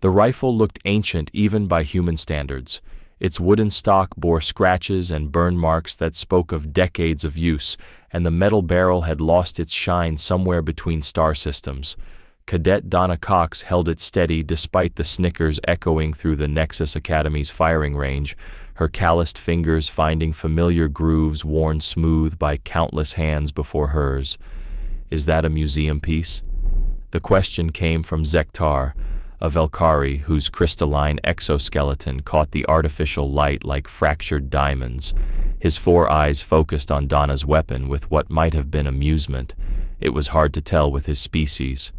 The rifle looked ancient even by human standards. Its wooden stock bore scratches and burn marks that spoke of decades of use, and the metal barrel had lost its shine somewhere between star systems. Cadet Donna Cox held it steady despite the snickers echoing through the Nexus Academy's firing range, her calloused fingers finding familiar grooves worn smooth by countless hands before hers. "Is that a museum piece?" The question came from Zektar, a Velkari whose crystalline exoskeleton caught the artificial light like fractured diamonds. His 4 eyes focused on Donna's weapon with what might have been amusement. It was hard to tell with his species.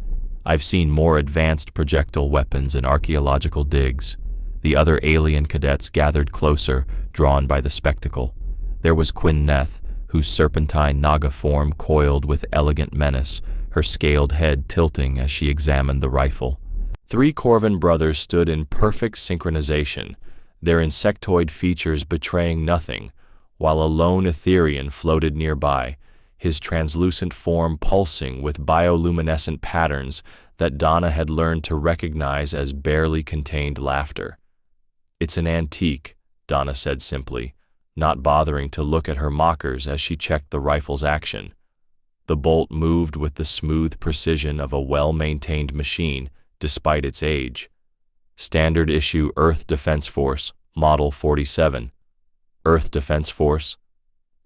"I've seen more advanced projectile weapons in archaeological digs." The other alien cadets gathered closer, drawn by the spectacle. There was Quinn Neth, whose serpentine Naga form coiled with elegant menace, her scaled head tilting as she examined the rifle. 3 Corvin brothers stood in perfect synchronization, their insectoid features betraying nothing, while a lone Etherian floated nearby, his translucent form pulsing with bioluminescent patterns that Donna had learned to recognize as barely contained laughter. "It's an antique," Donna said simply, not bothering to look at her mockers as she checked the rifle's action. The bolt moved with the smooth precision of a well-maintained machine, despite its age. "Standard issue Earth Defense Force, Model 47. Earth Defense Force?"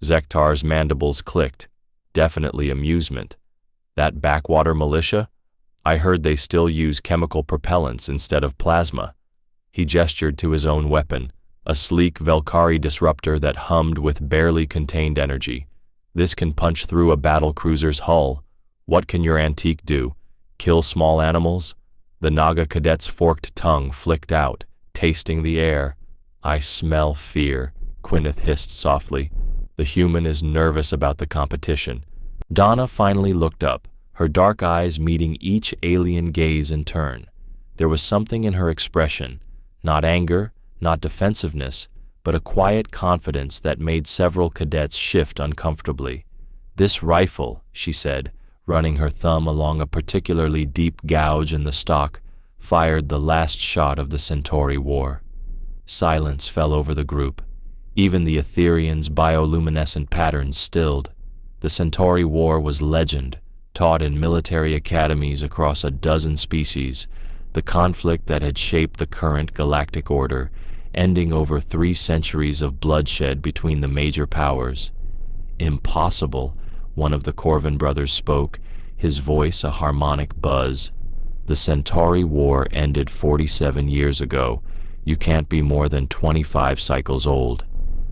Zektar's mandibles clicked. Definitely amusement. "That backwater militia? I heard they still use chemical propellants instead of plasma." He gestured to his own weapon, a sleek Velkari disruptor that hummed with barely contained energy. "This can punch through a battle cruiser's hull. What can your antique do? Kill small animals?" The Naga cadet's forked tongue flicked out, tasting the air. "I smell fear," Quineth hissed softly. "The human is nervous about the competition." Donna finally looked up, her dark eyes meeting each alien gaze in turn. There was something in her expression, not anger, not defensiveness, but a quiet confidence that made several cadets shift uncomfortably. "This rifle," she said, running her thumb along a particularly deep gouge in the stock, fired the last shot of the Centauri War. Silence fell over the group. Even the Etherians' bioluminescent patterns stilled. The Centauri War was legend, taught in military academies across a dozen species, the conflict that had shaped the current galactic order, ending over 3 centuries of bloodshed between the major powers. "Impossible," one of the Corvin brothers spoke, his voice a harmonic buzz. "The Centauri War ended 47 years ago. You can't be more than 25 cycles old."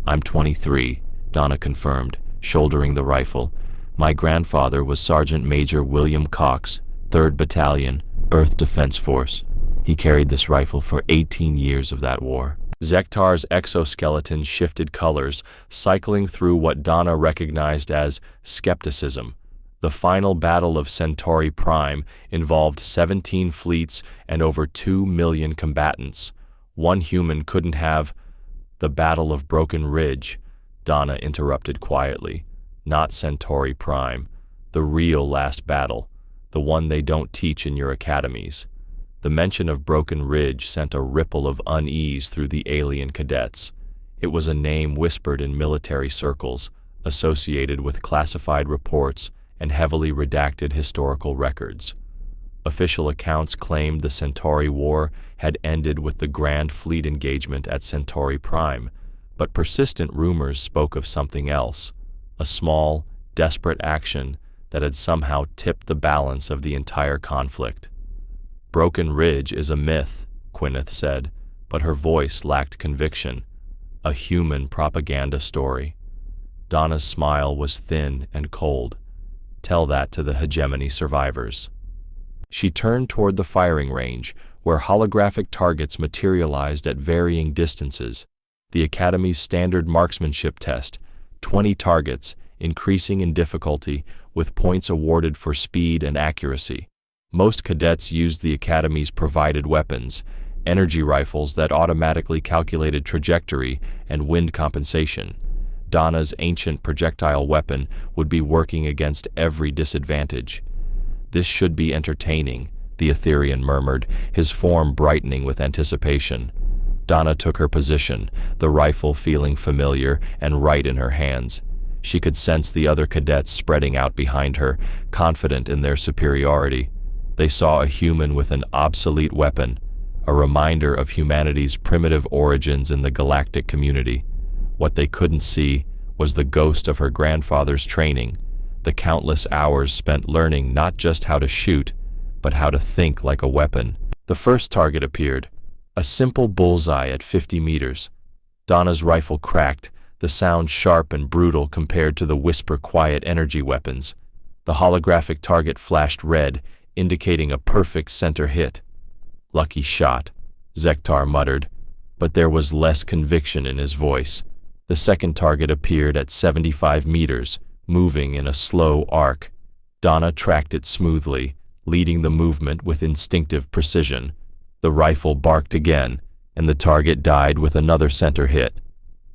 "I'm 23, Donna confirmed, shouldering the rifle. "My grandfather was Sergeant Major William Cox, 3rd Battalion, Earth Defense Force. He carried this rifle for 18 years of that war." Zektar's exoskeleton shifted colors, cycling through what Donna recognized as skepticism. The final battle of Centauri Prime involved 17 fleets and over 2 million combatants. One human couldn't have... "The Battle of Broken Ridge," Donna interrupted quietly. "Not Centauri Prime. The real last battle. The one they don't teach in your academies." The mention of Broken Ridge sent a ripple of unease through the alien cadets. It was a name whispered in military circles, associated with classified reports and heavily redacted historical records. Official accounts claimed the Centauri War had ended with the Grand Fleet engagement at Centauri Prime, but persistent rumors spoke of something else, a small, desperate action that had somehow tipped the balance of the entire conflict. "Broken Ridge is a myth," Quineth said, but her voice lacked conviction. "A human propaganda story." Donna's smile was thin and cold. "Tell that to the hegemony survivors." She turned toward the firing range, where holographic targets materialized at varying distances. The Academy's standard marksmanship test, 20 targets, increasing in difficulty, with points awarded for speed and accuracy. Most cadets used the Academy's provided weapons, energy rifles that automatically calculated trajectory and wind compensation. Donna's ancient projectile weapon would be working against every disadvantage. "This should be entertaining," the Etherian murmured, his form brightening with anticipation. Donna took her position, the rifle feeling familiar and right in her hands. She could sense the other cadets spreading out behind her, confident in their superiority. They saw a human with an obsolete weapon, a reminder of humanity's primitive origins in the galactic community. What they couldn't see was the ghost of her grandfather's training, the countless hours spent learning not just how to shoot, but how to think like a weapon. The first target appeared, a simple bullseye at 50 meters. Donna's rifle cracked, the sound sharp and brutal compared to the whisper-quiet energy weapons. The holographic target flashed red, indicating a perfect center hit. "Lucky shot," Zektar muttered, but there was less conviction in his voice. The second target appeared at 75 meters, moving in a slow arc. Donna tracked it smoothly, leading the movement with instinctive precision. The rifle barked again, and the target died with another center hit.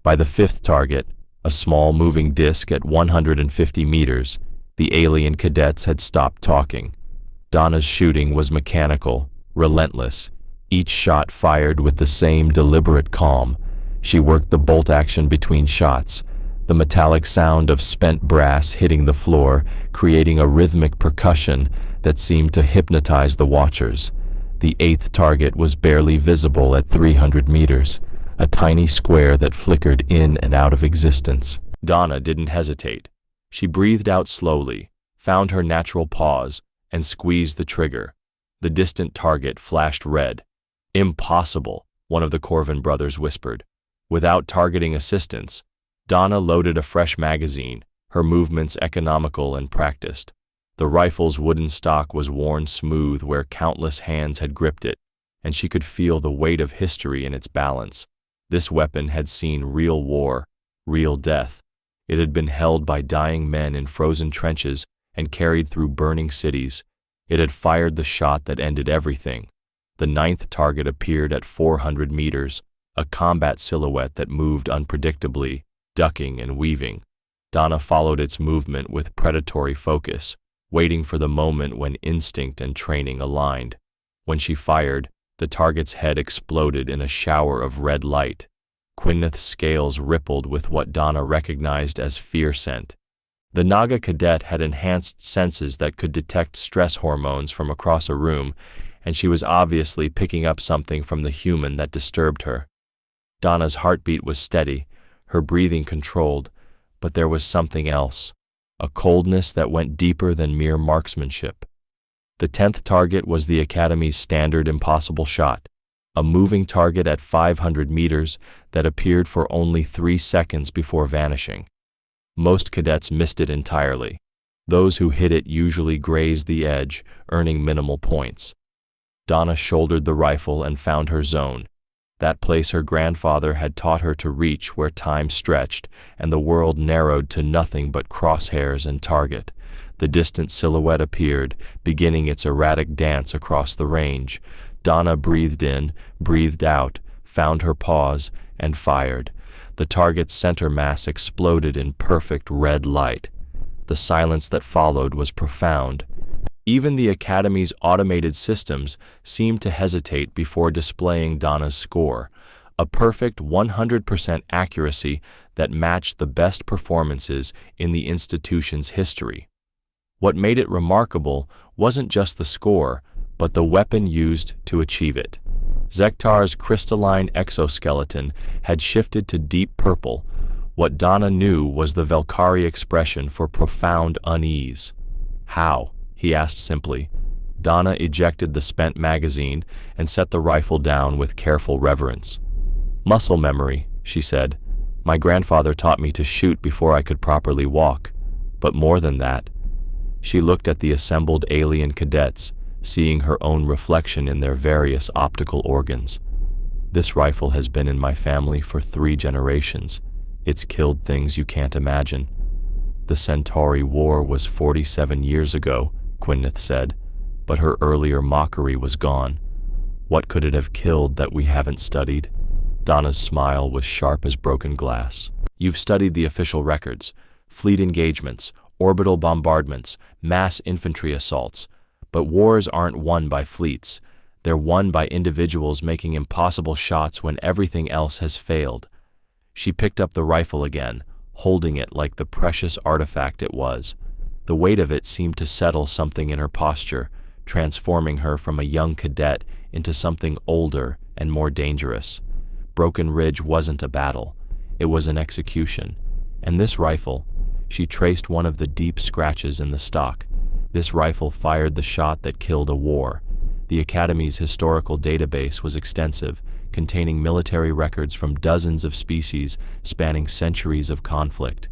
By the fifth target, a small moving disc at 150 meters, the alien cadets had stopped talking. Donna's shooting was mechanical, relentless, each shot fired with the same deliberate calm. She worked the bolt action between shots, the metallic sound of spent brass hitting the floor, creating a rhythmic percussion that seemed to hypnotize the watchers. The eighth target was barely visible at 300 meters, a tiny square that flickered in and out of existence. Donna didn't hesitate. She breathed out slowly, found her natural pause, and squeezed the trigger. The distant target flashed red. "Impossible," one of the Corvin brothers whispered. Without targeting assistance, Donna loaded a fresh magazine, her movements economical and practiced. The rifle's wooden stock was worn smooth where countless hands had gripped it, and she could feel the weight of history in its balance. This weapon had seen real war, real death. It had been held by dying men in frozen trenches and carried through burning cities. It had fired the shot that ended everything. The ninth target appeared at 400 meters, a combat silhouette that moved unpredictably, ducking and weaving. Donna followed its movement with predatory focus, waiting for the moment when instinct and training aligned. When she fired, the target's head exploded in a shower of red light. Quineth's scales rippled with what Donna recognized as fear scent. The Naga cadet had enhanced senses that could detect stress hormones from across a room, and she was obviously picking up something from the human that disturbed her. Donna's heartbeat was steady, her breathing controlled, but there was something else, a coldness that went deeper than mere marksmanship. The 10th target was the Academy's standard impossible shot, a moving target at 500 meters that appeared for only 3 seconds before vanishing. Most cadets missed it entirely. Those who hit it usually grazed the edge, earning minimal points. Donna shouldered the rifle and found her zone, that place her grandfather had taught her to reach where time stretched and the world narrowed to nothing but crosshairs and target. The distant silhouette appeared, beginning its erratic dance across the range. Donna breathed in, breathed out, found her pause, and fired. The target's center mass exploded in perfect red light. The silence that followed was profound. Even the Academy's automated systems seemed to hesitate before displaying Donna's score, a perfect 100% accuracy that matched the best performances in the institution's history. What made it remarkable wasn't just the score, but the weapon used to achieve it. Zektar's crystalline exoskeleton had shifted to deep purple. What Donna knew was the Velkari expression for profound unease. "How?" he asked simply. Donna ejected the spent magazine and set the rifle down with careful reverence. "Muscle memory," she said. "My grandfather taught me to shoot before I could properly walk. But more than that." She looked at the assembled alien cadets, seeing her own reflection in their various optical organs. "This rifle has been in my family for 3 generations. It's killed things you can't imagine." "The Centauri War was 47 years ago," Quineth said, but her earlier mockery was gone. "What could it have killed that we haven't studied?" Donna's smile was sharp as broken glass. "You've studied the official records, fleet engagements, orbital bombardments, mass infantry assaults, But wars aren't won by fleets. They're won by individuals making impossible shots when everything else has failed. She picked up the rifle again, holding it like the precious artifact it was. The weight of it seemed to settle something in her posture, transforming her from a young cadet into something older and more dangerous. Broken Ridge wasn't a battle. It was an execution. And this rifle, she traced one of the deep scratches in the stock. This rifle fired the shot that killed a war. The Academy's historical database was extensive, containing military records from dozens of species spanning centuries of conflict.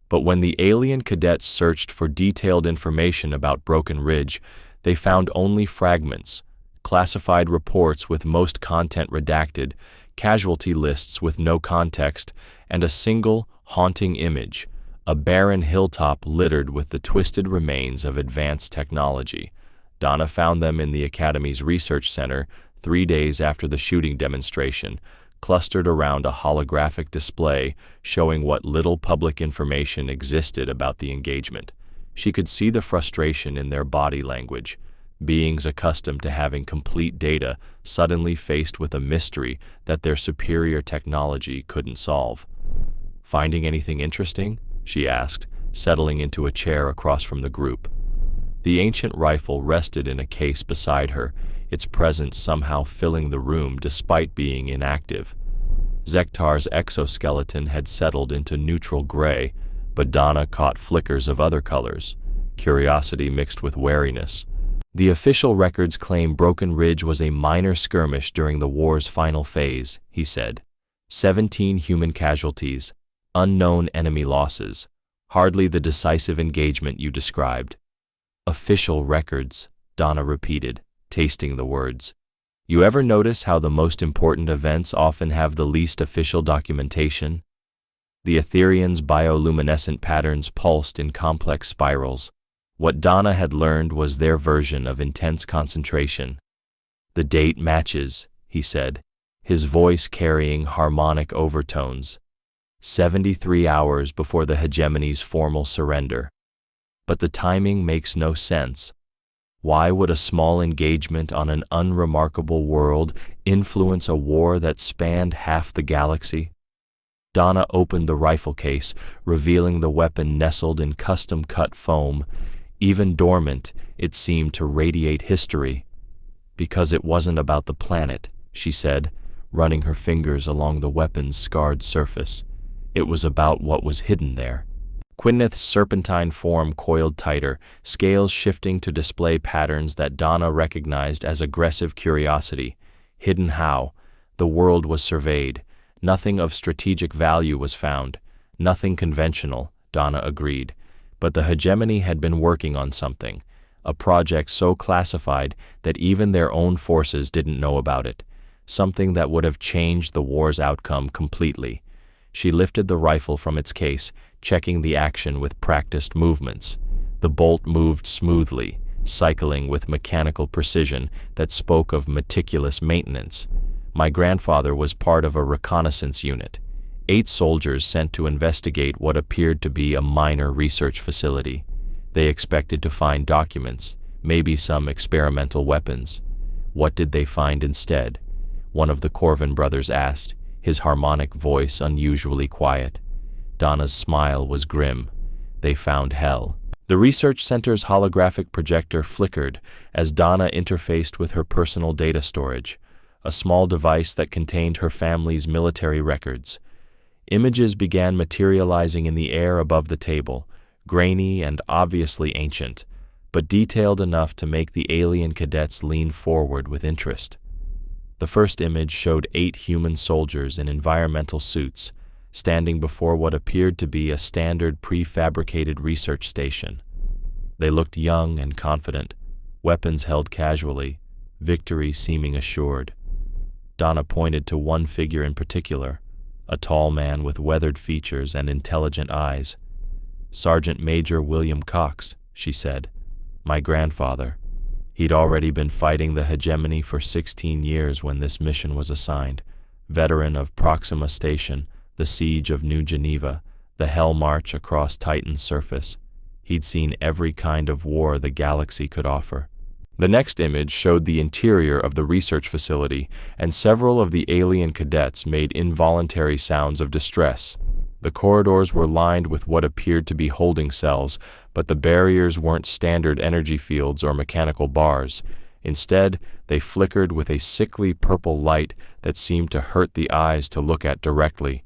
But when the alien cadets searched for detailed information about Broken Ridge, they found only fragments, classified reports with most content redacted, casualty lists with no context, and a single, haunting image, a barren hilltop littered with the twisted remains of advanced technology. Donna found them in the Academy's research center 3 days after the shooting demonstration, clustered around a holographic display showing what little public information existed about the engagement. She could see the frustration in their body language, beings accustomed to having complete data suddenly faced with a mystery that their superior technology couldn't solve. "Finding anything interesting?" she asked, settling into a chair across from the group. The ancient rifle rested in a case beside her, its presence somehow filling the room despite being inactive. Zektar's exoskeleton had settled into neutral gray, but Donna caught flickers of other colors, curiosity mixed with wariness. The official records claim Broken Ridge was a minor skirmish during the war's final phase, he said. 17 human casualties, unknown enemy losses, hardly the decisive engagement you described. Official records, Donna repeated, tasting the words. You ever notice how the most important events often have the least official documentation? The Etherians' bioluminescent patterns pulsed in complex spirals. What Donna had learned was their version of intense concentration. The date matches, he said, his voice carrying harmonic overtones. 73 hours before the hegemony's formal surrender. But the timing makes no sense. Why would a small engagement on an unremarkable world influence a war that spanned half the galaxy? Donna opened the rifle case, revealing the weapon nestled in custom-cut foam. Even dormant, it seemed to radiate history. Because it wasn't about the planet, she said, running her fingers along the weapon's scarred surface. It was about what was hidden there. Quineth's serpentine form coiled tighter, scales shifting to display patterns that Donna recognized as aggressive curiosity. Hidden how? The world was surveyed. Nothing of strategic value was found. Nothing conventional, Donna agreed. But the hegemony had been working on something, a project so classified that even their own forces didn't know about it, something that would have changed the war's outcome completely. She lifted the rifle from its case, checking the action with practiced movements. The bolt moved smoothly, cycling with mechanical precision that spoke of meticulous maintenance. My grandfather was part of a reconnaissance unit, 8 soldiers sent to investigate what appeared to be a minor research facility. They expected to find documents, maybe some experimental weapons. What did they find instead? One of the Corvin brothers asked, his harmonic voice unusually quiet. Donna's smile was grim. They found hell. The research center's holographic projector flickered as Donna interfaced with her personal data storage, a small device that contained her family's military records. Images began materializing in the air above the table, grainy and obviously ancient, but detailed enough to make the alien cadets lean forward with interest. The first image showed 8 human soldiers in environmental suits, standing before what appeared to be a standard prefabricated research station. They looked young and confident, weapons held casually, victory seeming assured. Donna pointed to one figure in particular, a tall man with weathered features and intelligent eyes. Sergeant Major William Cox, she said, my grandfather. He'd already been fighting the hegemony for 16 years when this mission was assigned, veteran of Proxima Station, the siege of New Geneva, the Hell March across Titan's surface. He'd seen every kind of war the galaxy could offer. The next image showed the interior of the research facility, and several of the alien cadets made involuntary sounds of distress. The corridors were lined with what appeared to be holding cells, but the barriers weren't standard energy fields or mechanical bars. Instead, they flickered with a sickly purple light that seemed to hurt the eyes to look at directly.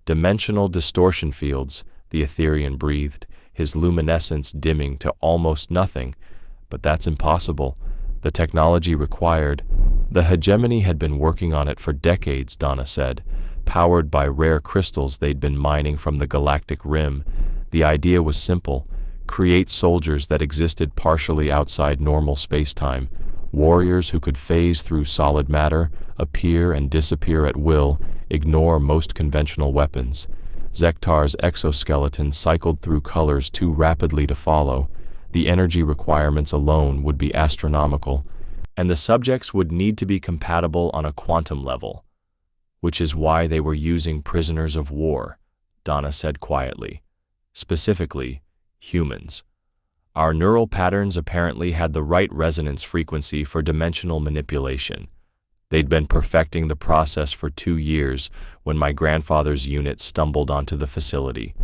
Dimensional distortion fields, the Etherian breathed, his luminescence dimming to almost nothing. But that's impossible. The technology required. The hegemony had been working on it for decades, Donna said, powered by rare crystals they'd been mining from the galactic rim. The idea was simple: create soldiers that existed partially outside normal space-time, warriors who could phase through solid matter, appear and disappear at will, ignore most conventional weapons. Zektar's exoskeleton cycled through colors too rapidly to follow. The energy requirements alone would be astronomical, and the subjects would need to be compatible on a quantum level, which is why they were using prisoners of war, Donna said quietly. Specifically, humans. Our neural patterns apparently had the right resonance frequency for dimensional manipulation. They'd been perfecting the process for 2 years when my grandfather's unit stumbled onto the facility.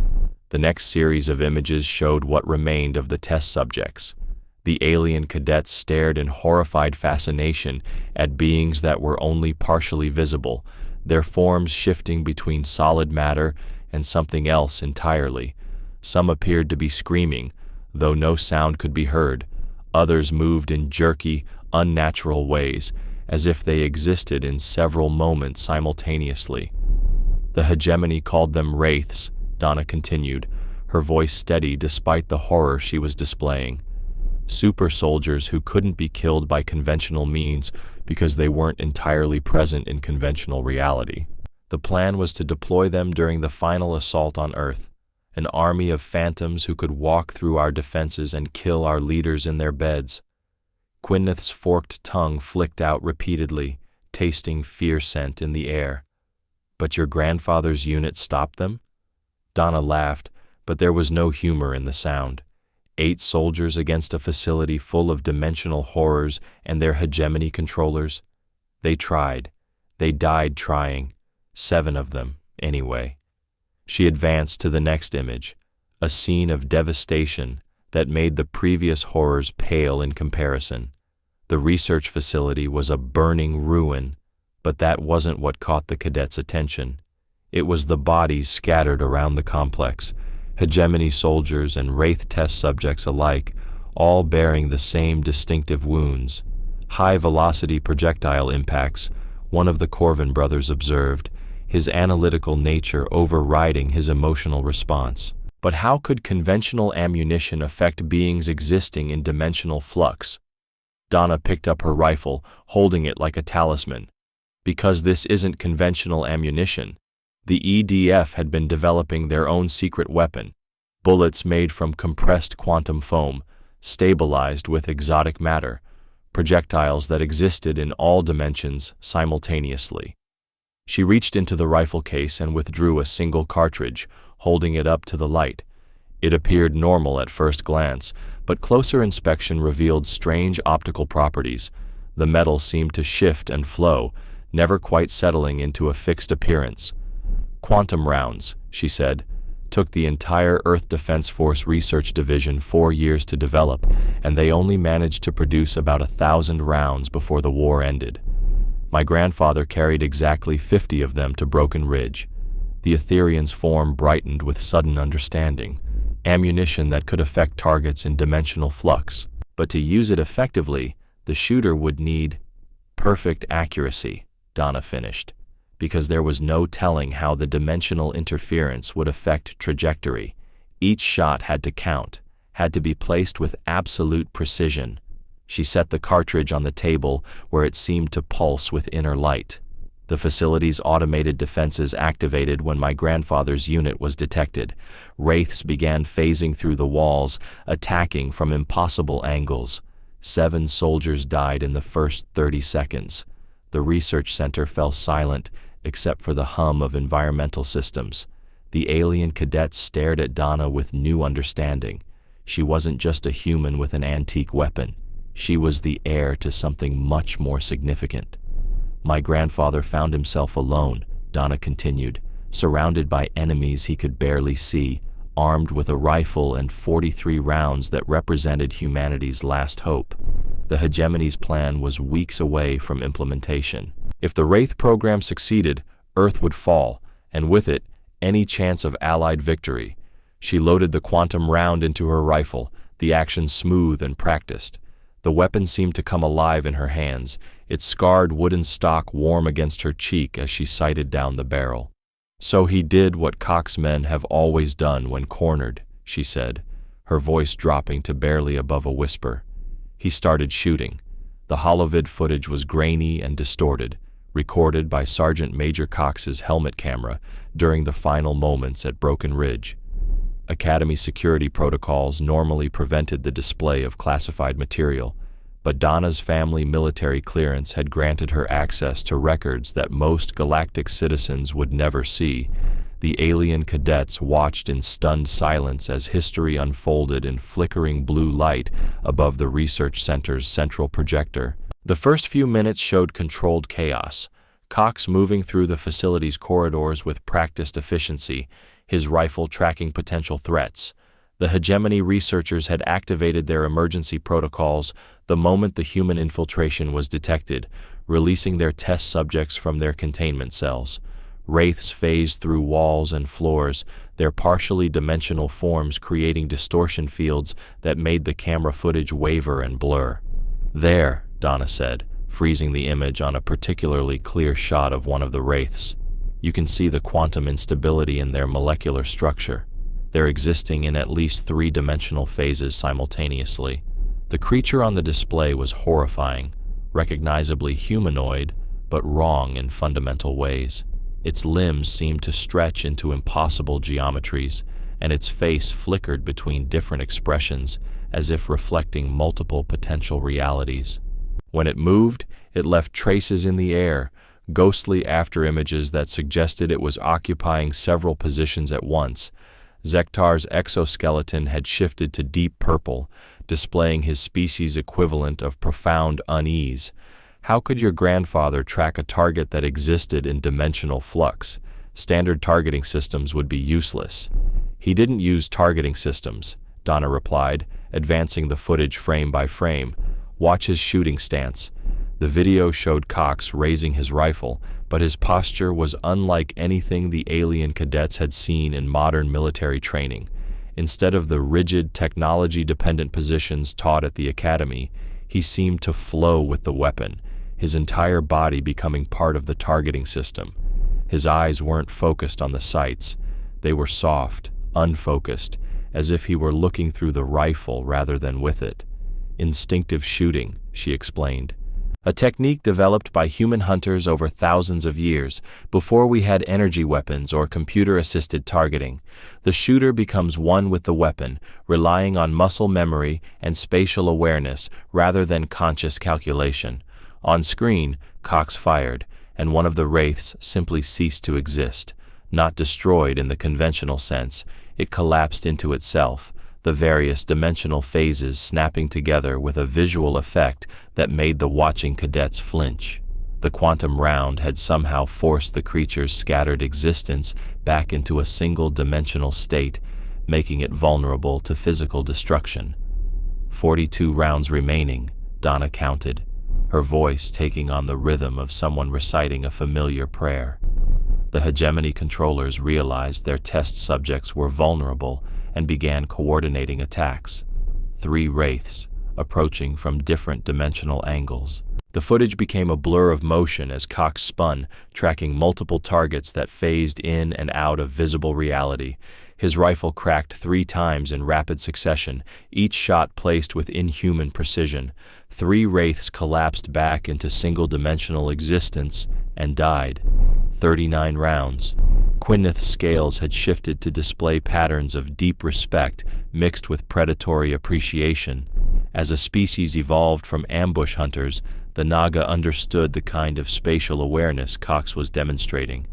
The next series of images showed what remained of the test subjects. The alien cadets stared in horrified fascination at beings that were only partially visible, their forms shifting between solid matter and something else entirely. Some appeared to be screaming, though no sound could be heard. Others moved in jerky, unnatural ways, as if they existed in several moments simultaneously. The hegemony called them wraiths, Donna continued, her voice steady despite the horror she was displaying. Super soldiers who couldn't be killed by conventional means because they weren't entirely present in conventional reality. The plan was to deploy them during the final assault on Earth, an army of phantoms who could walk through our defenses and kill our leaders in their beds. Quineth's forked tongue flicked out repeatedly, tasting fear scent in the air. But your grandfather's unit stopped them? Donna laughed, but there was no humor in the sound. 8 soldiers against a facility full of dimensional horrors and their hegemony controllers? They tried. They died trying. 7 of them, anyway. She advanced to the next image, a scene of devastation that made the previous horrors pale in comparison. The research facility was a burning ruin, but that wasn't what caught the cadets' attention. It was the bodies scattered around the complex, hegemony soldiers and wraith test subjects alike, all bearing the same distinctive wounds. High-velocity projectile impacts, one of the Corvin brothers observed, his analytical nature overriding his emotional response. But how could conventional ammunition affect beings existing in dimensional flux? Donna picked up her rifle, holding it like a talisman. Because this isn't conventional ammunition. The EDF had been developing their own secret weapon, bullets made from compressed quantum foam, stabilized with exotic matter, projectiles that existed in all dimensions simultaneously. She reached into the rifle case and withdrew a single cartridge, holding it up to the light. It appeared normal at first glance, but closer inspection revealed strange optical properties. The metal seemed to shift and flow, never quite settling into a fixed appearance. Quantum rounds, she said, took the entire Earth Defense Force Research Division 4 years to develop, and they only managed to produce about 1,000 rounds before the war ended. My grandfather carried exactly 50 of them to Broken Ridge. The Etherian's form brightened with sudden understanding. Ammunition that could affect targets in dimensional flux. But to use it effectively, the shooter would need perfect accuracy, Donna finished, because there was no telling how the dimensional interference would affect trajectory. Each shot had to count, had to be placed with absolute precision. She set the cartridge on the table where it seemed to pulse with inner light. The facility's automated defenses activated when my grandfather's unit was detected. Wraiths began phasing through the walls, attacking from impossible angles. 7 soldiers died in the first 30 seconds. The research center fell silent, except for the hum of environmental systems. The alien cadets stared at Donna with new understanding. She wasn't just a human with an antique weapon. She was the heir to something much more significant. My grandfather found himself alone, Donna continued, surrounded by enemies he could barely see, armed with a rifle and 43 rounds that represented humanity's last hope. The hegemony's plan was weeks away from implementation. If the Wraith program succeeded, Earth would fall, and with it, any chance of Allied victory. She loaded the quantum round into her rifle, the action smooth and practiced. The weapon seemed to come alive in her hands, its scarred wooden stock warm against her cheek as she sighted down the barrel. "So he did what Cox's men have always done when cornered," she said, her voice dropping to barely above a whisper. He started shooting. The holovid footage was grainy and distorted, recorded by Sergeant Major Cox's helmet camera during the final moments at Broken Ridge. Academy security protocols normally prevented the display of classified material, but Donna's family military clearance had granted her access to records that most galactic citizens would never see. The alien cadets watched in stunned silence as history unfolded in flickering blue light above the research center's central projector. The first few minutes showed controlled chaos, Cox moving through the facility's corridors with practiced efficiency, his rifle tracking potential threats. The hegemony researchers had activated their emergency protocols the moment the human infiltration was detected, releasing their test subjects from their containment cells. Wraiths phased through walls and floors, their partially dimensional forms creating distortion fields that made the camera footage waver and blur. "There," Donna said, freezing the image on a particularly clear shot of one of the Wraiths. "You can see the quantum instability in their molecular structure. They're existing in at least 3-dimensional phases simultaneously." The creature on the display was horrifying, recognizably humanoid, but wrong in fundamental ways. Its limbs seemed to stretch into impossible geometries, and its face flickered between different expressions, as if reflecting multiple potential realities. When it moved, it left traces in the air, ghostly afterimages that suggested it was occupying several positions at once. Zektar's exoskeleton had shifted to deep purple, displaying his species equivalent of profound unease. How could your grandfather track a target that existed in dimensional flux? Standard targeting systems would be useless. "He didn't use targeting systems," Donna replied, advancing the footage frame by frame. "Watch his shooting stance." The video showed Cox raising his rifle, but his posture was unlike anything the alien cadets had seen in modern military training. Instead of the rigid, technology-dependent positions taught at the academy, he seemed to flow with the weapon, his entire body becoming part of the targeting system. His eyes weren't focused on the sights. They were soft, unfocused, as if he were looking through the rifle rather than with it. "Instinctive shooting," she explained. "A technique developed by human hunters over thousands of years, before we had energy weapons or computer-assisted targeting. The shooter becomes one with the weapon, relying on muscle memory and spatial awareness rather than conscious calculation." On screen, Cox fired, and one of the Wraiths simply ceased to exist. Not destroyed in the conventional sense, it collapsed into itself, the various dimensional phases snapping together with a visual effect that made the watching cadets flinch. The quantum round had somehow forced the creature's scattered existence back into a single-dimensional state, making it vulnerable to physical destruction. 42 rounds remaining, Donna counted, her voice taking on the rhythm of someone reciting a familiar prayer. The hegemony controllers realized their test subjects were vulnerable and began coordinating attacks. 3 Wraiths, approaching from different dimensional angles. The footage became a blur of motion as Cox spun, tracking multiple targets that phased in and out of visible reality. His rifle cracked 3 times in rapid succession, each shot placed with inhuman precision. 3 Wraiths collapsed back into single-dimensional existence and died. 39 rounds. Quineth's scales had shifted to display patterns of deep respect mixed with predatory appreciation. As a species evolved from ambush hunters, the Naga understood the kind of spatial awareness Cox was demonstrating.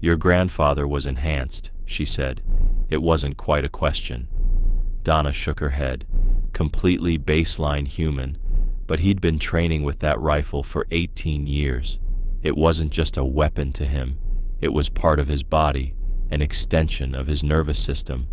"Your grandfather was enhanced," she said. "It wasn't quite a question." Donna shook her head. "Completely baseline human. but he'd been training with that rifle for 18 years. It wasn't just a weapon to him. It was part of his body, an extension of his nervous system.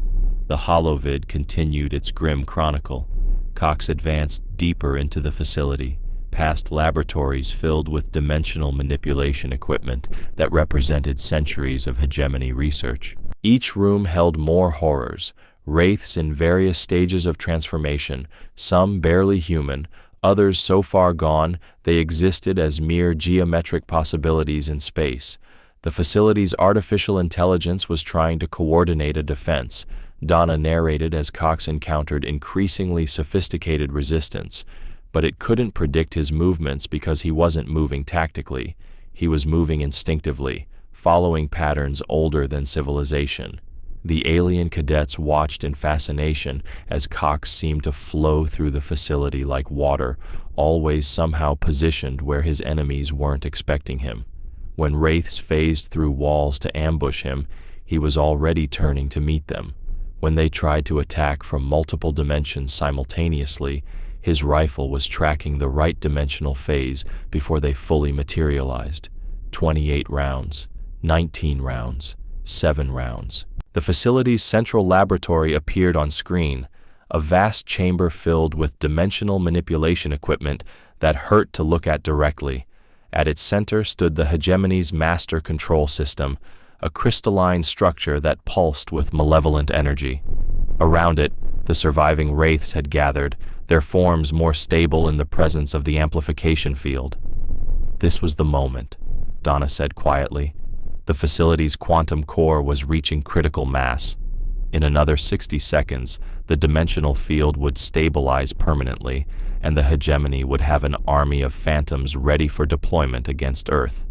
The holovid continued its grim chronicle. Cox advanced deeper into the facility, past laboratories filled with dimensional manipulation equipment that represented centuries of hegemony research. Each room held more horrors, wraiths in various stages of transformation, some barely human, others so far gone they existed as mere geometric possibilities in space. The facility's artificial intelligence was trying to coordinate a defense. Donna narrated as Cox encountered increasingly sophisticated resistance, but it couldn't predict his movements because he wasn't moving tactically. He was moving instinctively, following patterns older than civilization. The alien cadets watched in fascination as Cox seemed to flow through the facility like water, always somehow positioned where his enemies weren't expecting him. When wraiths phased through walls to ambush him, he was already turning to meet them. When they tried to attack from multiple dimensions simultaneously, his rifle was tracking the right dimensional phase before they fully materialized. 28 rounds, 19 rounds, 7 rounds. The facility's central laboratory appeared on screen, a vast chamber filled with dimensional manipulation equipment that hurt to look at directly. At its center stood the hegemony's master control system, a crystalline structure that pulsed with malevolent energy. Around it, the surviving wraiths had gathered, their forms more stable in the presence of the amplification field. This was the moment, Donna said quietly. The facility's quantum core was reaching critical mass. In another 60 seconds, the dimensional field would stabilize permanently, and the hegemony would have an army of phantoms ready for deployment against Earth.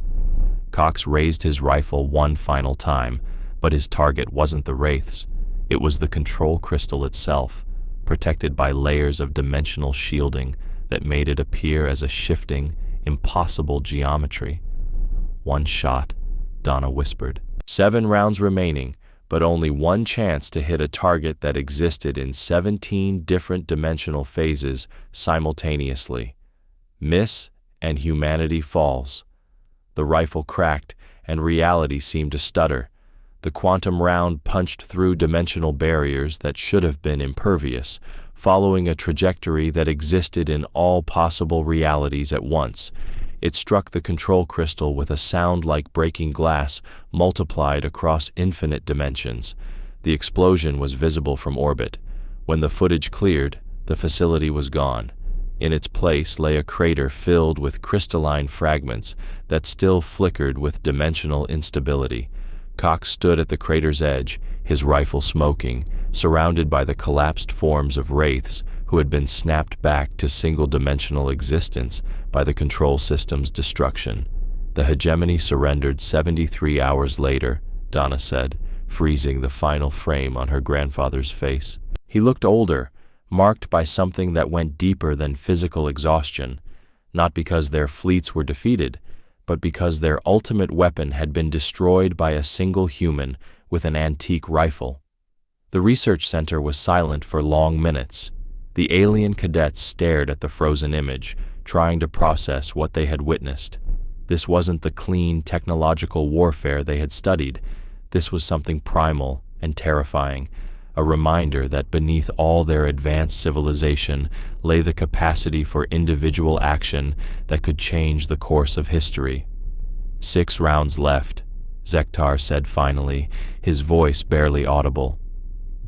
Cox raised his rifle one final time, but his target wasn't the wraiths. It was the control crystal itself, protected by layers of dimensional shielding that made it appear as a shifting, impossible geometry. One shot, Donna whispered. 7 rounds remaining, but only one chance to hit a target that existed in 17 different dimensional phases simultaneously. Miss, and humanity falls. The rifle cracked, and reality seemed to stutter. The quantum round punched through dimensional barriers that should have been impervious, following a trajectory that existed in all possible realities at once. It struck the control crystal with a sound like breaking glass, multiplied across infinite dimensions. The explosion was visible from orbit. When the footage cleared, the facility was gone. In its place lay a crater filled with crystalline fragments that still flickered with dimensional instability. Cox stood at the crater's edge, his rifle smoking, surrounded by the collapsed forms of wraiths who had been snapped back to single-dimensional existence by the control system's destruction. The hegemony surrendered 73 hours later, Donna said, freezing the final frame on her grandfather's face. He looked older, marked by something that went deeper than physical exhaustion, not because their fleets were defeated, but because their ultimate weapon had been destroyed by a single human with an antique rifle. The research center was silent for long minutes. The alien cadets stared at the frozen image, trying to process what they had witnessed. This wasn't the clean technological warfare they had studied. This was something primal and terrifying, a reminder that beneath all their advanced civilization lay the capacity for individual action that could change the course of history. 6 rounds left, Zektar said finally, his voice barely audible.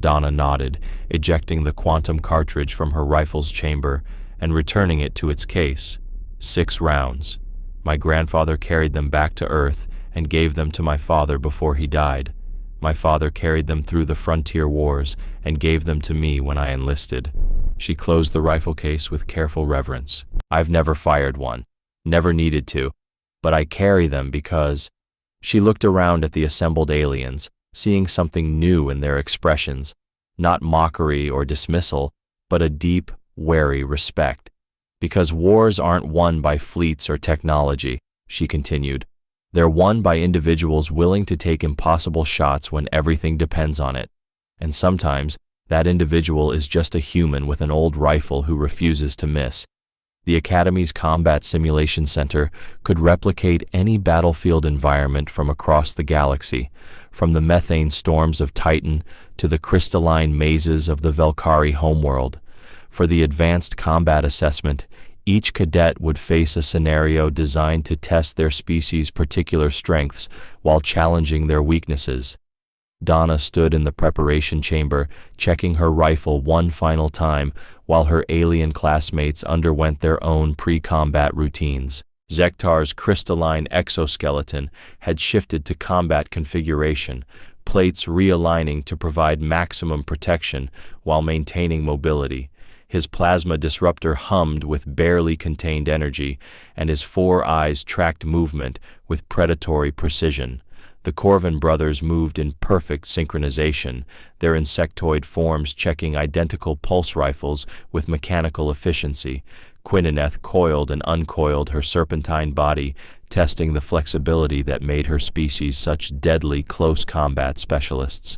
Donna nodded, ejecting the quantum cartridge from her rifle's chamber and returning it to its case. 6 rounds. My grandfather carried them back to Earth and gave them to my father before he died. My father carried them through the frontier wars and gave them to me when I enlisted. She closed the rifle case with careful reverence. I've never fired one, never needed to, but I carry them because... She looked around at the assembled aliens, seeing something new in their expressions, not mockery or dismissal, but a deep, wary respect. Because wars aren't won by fleets or technology, she continued. They're won by individuals willing to take impossible shots when everything depends on it. And sometimes, that individual is just a human with an old rifle who refuses to miss. The Academy's Combat Simulation Center could replicate any battlefield environment from across the galaxy, from the methane storms of Titan to the crystalline mazes of the Velkari homeworld. For the advanced combat assessment, each cadet would face a scenario designed to test their species' particular strengths while challenging their weaknesses. Donna stood in the preparation chamber, checking her rifle one final time while her alien classmates underwent their own pre-combat routines. Zektar's crystalline exoskeleton had shifted to combat configuration, plates realigning to provide maximum protection while maintaining mobility. His plasma disruptor hummed with barely contained energy, and his 4 eyes tracked movement with predatory precision. The Corvin brothers moved in perfect synchronization, their insectoid forms checking identical pulse rifles with mechanical efficiency. Quinnineth coiled and uncoiled her serpentine body, testing the flexibility that made her species such deadly close combat specialists.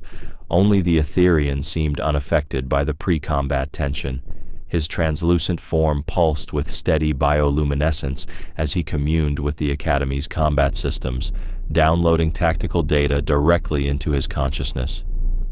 Only the Etherian seemed unaffected by the pre-combat tension. His translucent form pulsed with steady bioluminescence as he communed with the Academy's combat systems, downloading tactical data directly into his consciousness.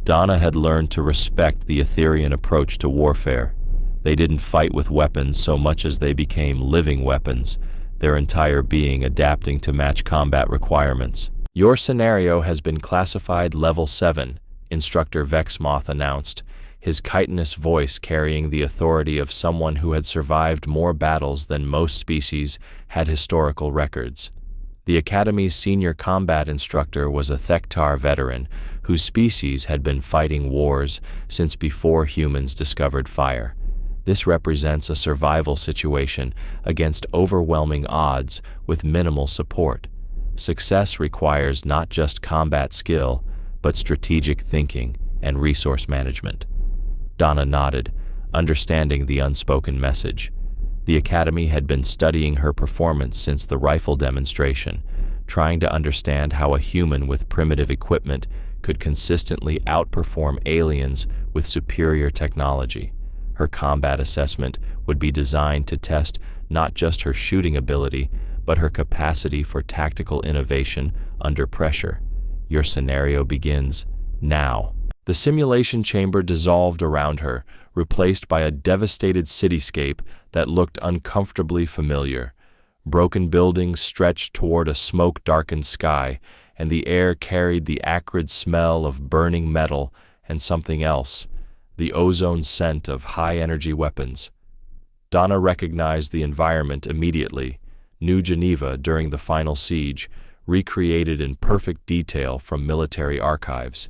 Donna had learned to respect the Etherian approach to warfare. They didn't fight with weapons so much as they became living weapons, their entire being adapting to match combat requirements. "Your scenario has been classified Level 7, Instructor Vexmoth announced, his chitinous voice carrying the authority of someone who had survived more battles than most species had historical records. The Academy's senior combat instructor was a Thektar veteran whose species had been fighting wars since before humans discovered fire. This represents a survival situation against overwhelming odds with minimal support. Success requires not just combat skill, but strategic thinking and resource management." Donna nodded, understanding the unspoken message. The Academy had been studying her performance since the rifle demonstration, trying to understand how a human with primitive equipment could consistently outperform aliens with superior technology. Her combat assessment would be designed to test not just her shooting ability, but her capacity for tactical innovation under pressure. "Your scenario begins now." The simulation chamber dissolved around her, replaced by a devastated cityscape that looked uncomfortably familiar. Broken buildings stretched toward a smoke-darkened sky, and the air carried the acrid smell of burning metal and something else, the ozone scent of high-energy weapons. Donna recognized the environment immediately. New Geneva during the final siege, recreated in perfect detail from military archives.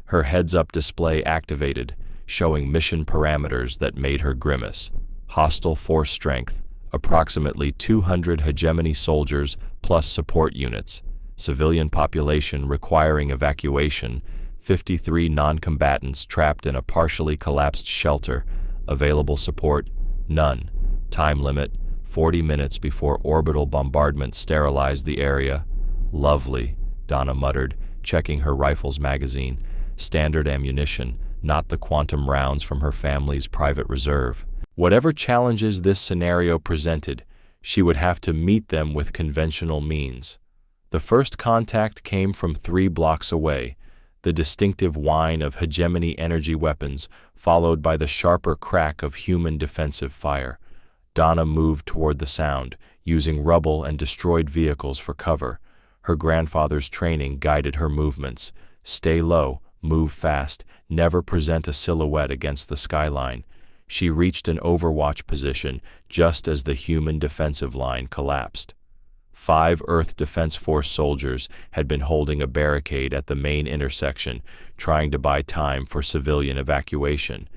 Her heads-up display activated, showing mission parameters that made her grimace. Hostile force strength, approximately 200 hegemony soldiers plus support units. Civilian population requiring evacuation, 53 non-combatants trapped in a partially collapsed shelter. Available support, none. Time limit, 40 minutes before orbital bombardment sterilized the area. "Lovely," Donna muttered, checking her rifle's magazine. Standard ammunition, not the quantum rounds from her family's private reserve. Whatever challenges this scenario presented, she would have to meet them with conventional means. The first contact came from 3 blocks away, the distinctive whine of hegemony energy weapons, followed by the sharper crack of human defensive fire. Donna moved toward the sound, using rubble and destroyed vehicles for cover. Her grandfather's training guided her movements. Stay low, move fast, never present a silhouette against the skyline. She reached an overwatch position just as the human defensive line collapsed. 5 Earth Defense Force soldiers had been holding a barricade at the main intersection, trying to buy time for civilian evacuation.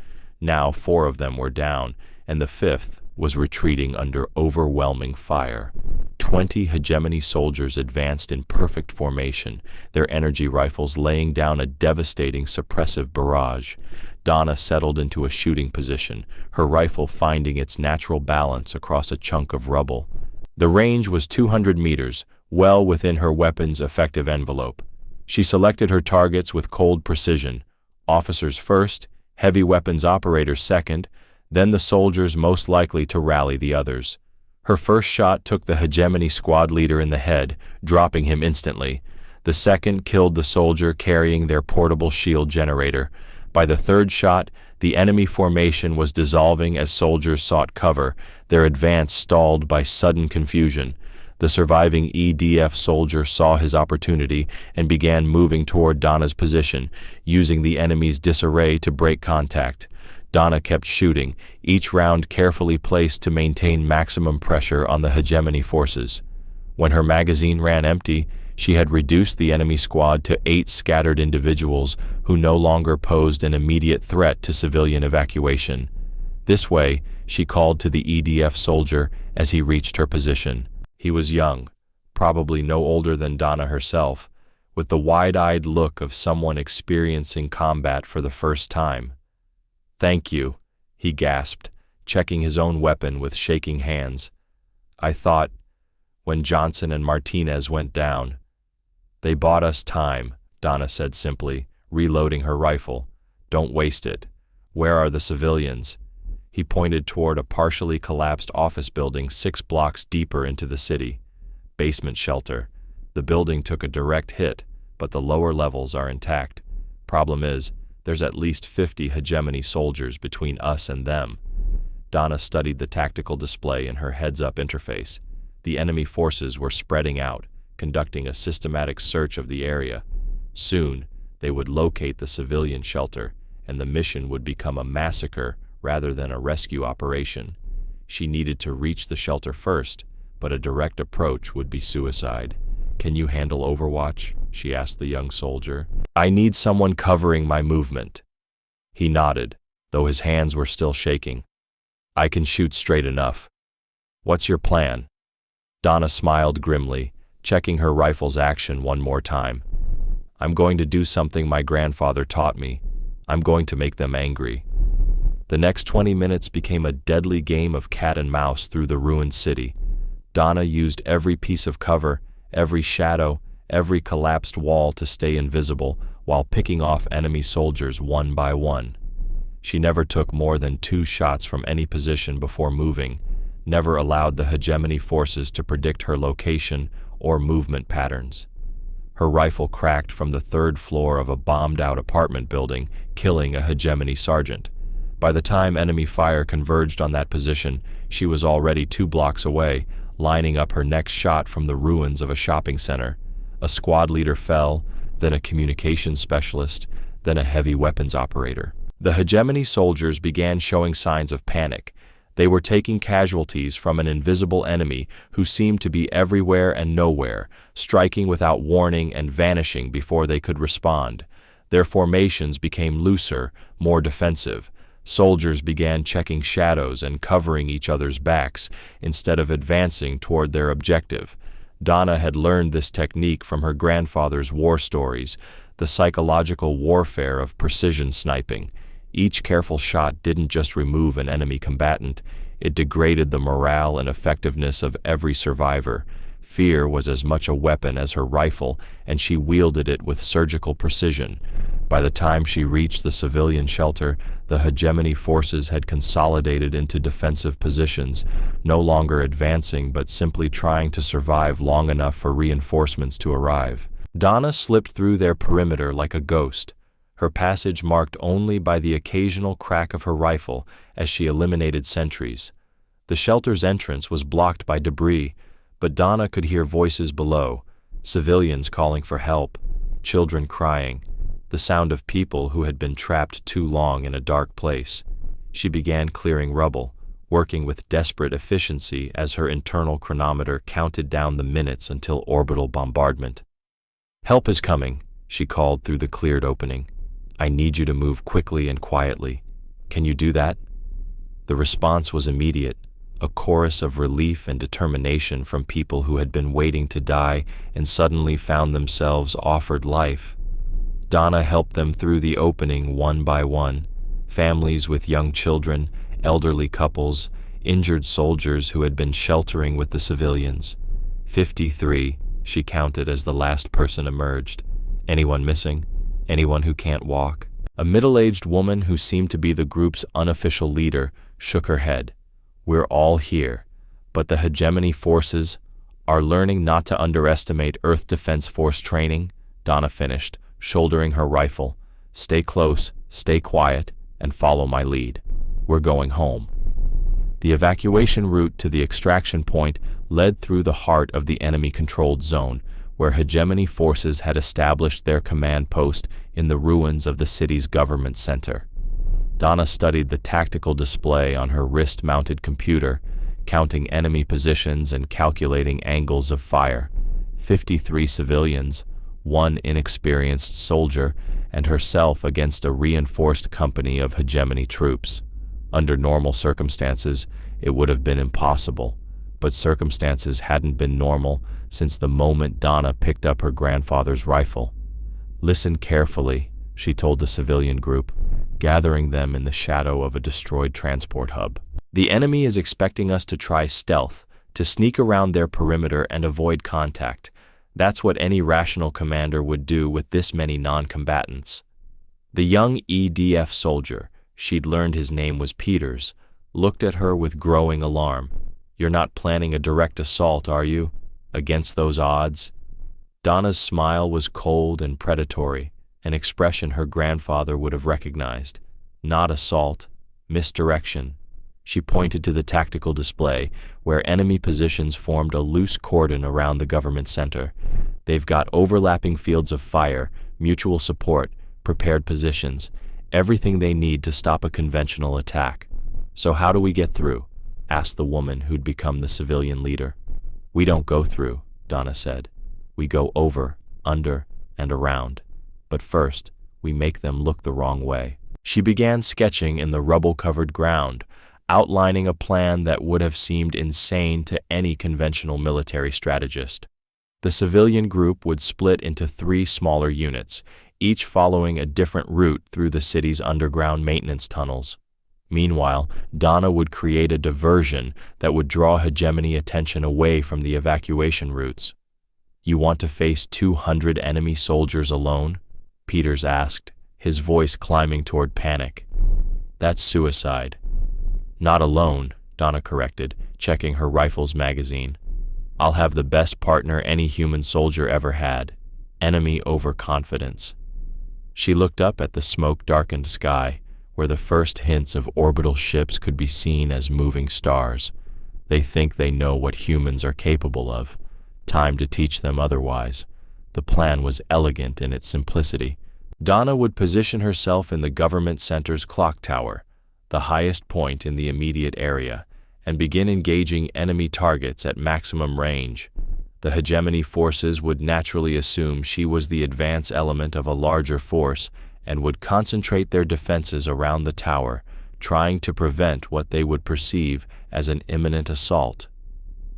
Now 4 of them were down, and the 5th was retreating under overwhelming fire. 20 hegemony soldiers advanced in perfect formation, their energy rifles laying down a devastating suppressive barrage. Donna settled into a shooting position, her rifle finding its natural balance across a chunk of rubble. The range was 200 meters, well within her weapon's effective envelope. She selected her targets with cold precision. Officers first, heavy weapons operators second, then the soldiers most likely to rally the others. Her first shot took the hegemony squad leader in the head, dropping him instantly. The second killed the soldier carrying their portable shield generator. By the third shot, the enemy formation was dissolving as soldiers sought cover, their advance stalled by sudden confusion. The surviving EDF soldier saw his opportunity and began moving toward Donna's position, using the enemy's disarray to break contact. Donna kept shooting, each round carefully placed to maintain maximum pressure on the hegemony forces. When her magazine ran empty, she had reduced the enemy squad to 8 scattered individuals who no longer posed an immediate threat to civilian evacuation. This way, she called to the EDF soldier as he reached her position. He was young, probably no older than Donna herself, with the wide-eyed look of someone experiencing combat for the first time. "Thank you," he gasped, checking his own weapon with shaking hands. "I thought, when Johnson and Martinez went down." "They bought us time," Donna said simply, reloading her rifle. "Don't waste it. Where are the civilians?" He pointed toward a partially collapsed office building 6 blocks deeper into the city. "Basement shelter. The building took a direct hit, but the lower levels are intact. Problem is, there's at least 50 hegemony soldiers between us and them." Donna studied the tactical display in her heads-up interface. The enemy forces were spreading out, conducting a systematic search of the area. Soon, they would locate the civilian shelter, and the mission would become a massacre rather than a rescue operation. She needed to reach the shelter first, but a direct approach would be suicide. "Can you handle Overwatch?" she asked the young soldier. "I need someone covering my movement." He nodded, though his hands were still shaking. "I can shoot straight enough." "What's your plan?" Donna smiled grimly, checking her rifle's action one more time. "I'm going to do something my grandfather taught me. I'm going to make them angry." The next 20 minutes became a deadly game of cat and mouse through the ruined city. Donna used every piece of cover, every shadow, every collapsed wall to stay invisible while picking off enemy soldiers one by one. She never took more than 2 shots from any position before moving, never allowed the hegemony forces to predict her location or movement patterns. Her rifle cracked from the 3rd floor of a bombed-out apartment building, killing a hegemony sergeant. By the time enemy fire converged on that position, she was already 2 blocks away, lining up her next shot from the ruins of a shopping center. A squad leader fell, then a communications specialist, then a heavy weapons operator. The hegemony soldiers began showing signs of panic. They were taking casualties from an invisible enemy who seemed to be everywhere and nowhere, striking without warning and vanishing before they could respond. Their formations became looser, more defensive. Soldiers began checking shadows and covering each other's backs instead of advancing toward their objective. Donna had learned this technique from her grandfather's war stories, the psychological warfare of precision sniping. Each careful shot didn't just remove an enemy combatant, it degraded the morale and effectiveness of every survivor. Fear was as much a weapon as her rifle, and she wielded it with surgical precision. By the time she reached the civilian shelter, the hegemony forces had consolidated into defensive positions, no longer advancing but simply trying to survive long enough for reinforcements to arrive. Donna slipped through their perimeter like a ghost, her passage marked only by the occasional crack of her rifle as she eliminated sentries. The shelter's entrance was blocked by debris, but Donna could hear voices below, civilians calling for help, children crying, the sound of people who had been trapped too long in a dark place. She began clearing rubble, working with desperate efficiency as her internal chronometer counted down the minutes until orbital bombardment. "Help is coming," she called through the cleared opening. "I need you to move quickly and quietly. Can you do that?" The response was immediate, a chorus of relief and determination from people who had been waiting to die and suddenly found themselves offered life. Donna helped them through the opening one by one, families with young children, elderly couples, injured soldiers who had been sheltering with the civilians. 53, she counted as the last person emerged. Anyone missing? Anyone who can't walk? A middle-aged woman who seemed to be the group's unofficial leader shook her head. "We're all here, but the hegemony forces are learning not to underestimate Earth Defense Force training, Donna finished, shouldering her rifle. Stay close, stay quiet, and follow my lead. We're going home. The evacuation route to the extraction point led through the heart of the enemy-controlled zone, where hegemony forces had established their command post in the ruins of the city's government center. Donna studied the tactical display on her wrist-mounted computer, counting enemy positions and calculating angles of fire. 53 civilians, one inexperienced soldier, and herself against a reinforced company of hegemony troops. Under normal circumstances, it would have been impossible, but circumstances hadn't been normal since the moment Donna picked up her grandfather's rifle. Listen carefully, she told the civilian group, gathering them in the shadow of a destroyed transport hub. The enemy is expecting us to try stealth, to sneak around their perimeter and avoid contact. That's what any rational commander would do with this many non-combatants. The young EDF soldier, she'd learned his name was Peters, looked at her with growing alarm. You're not planning a direct assault, are you? Against those odds? Donna's smile was cold and predatory, an expression her grandfather would have recognized. Not assault, misdirection. She pointed to the tactical display, where enemy positions formed a loose cordon around the government center. They've got overlapping fields of fire, mutual support, prepared positions, everything they need to stop a conventional attack. So how do we get through? Asked the woman who'd become the civilian leader. We don't go through, Donna said. We go over, under, and around. But first, we make them look the wrong way. She began sketching in the rubble-covered ground, outlining a plan that would have seemed insane to any conventional military strategist. The civilian group would split into 3 smaller units, each following a different route through the city's underground maintenance tunnels. Meanwhile, Donna would create a diversion that would draw hegemony attention away from the evacuation routes. You want to face 200 enemy soldiers alone? Peters asked, his voice climbing toward panic. That's suicide. Not alone, Donna corrected, checking her rifle's magazine. I'll have the best partner any human soldier ever had. Enemy overconfidence. She looked up at the smoke-darkened sky, where the first hints of orbital ships could be seen as moving stars. They think they know what humans are capable of. Time to teach them otherwise. The plan was elegant in its simplicity. Donna would position herself in the government center's clock tower, the highest point in the immediate area, and begin engaging enemy targets at maximum range. The hegemony forces would naturally assume she was the advance element of a larger force and would concentrate their defenses around the tower, trying to prevent what they would perceive as an imminent assault.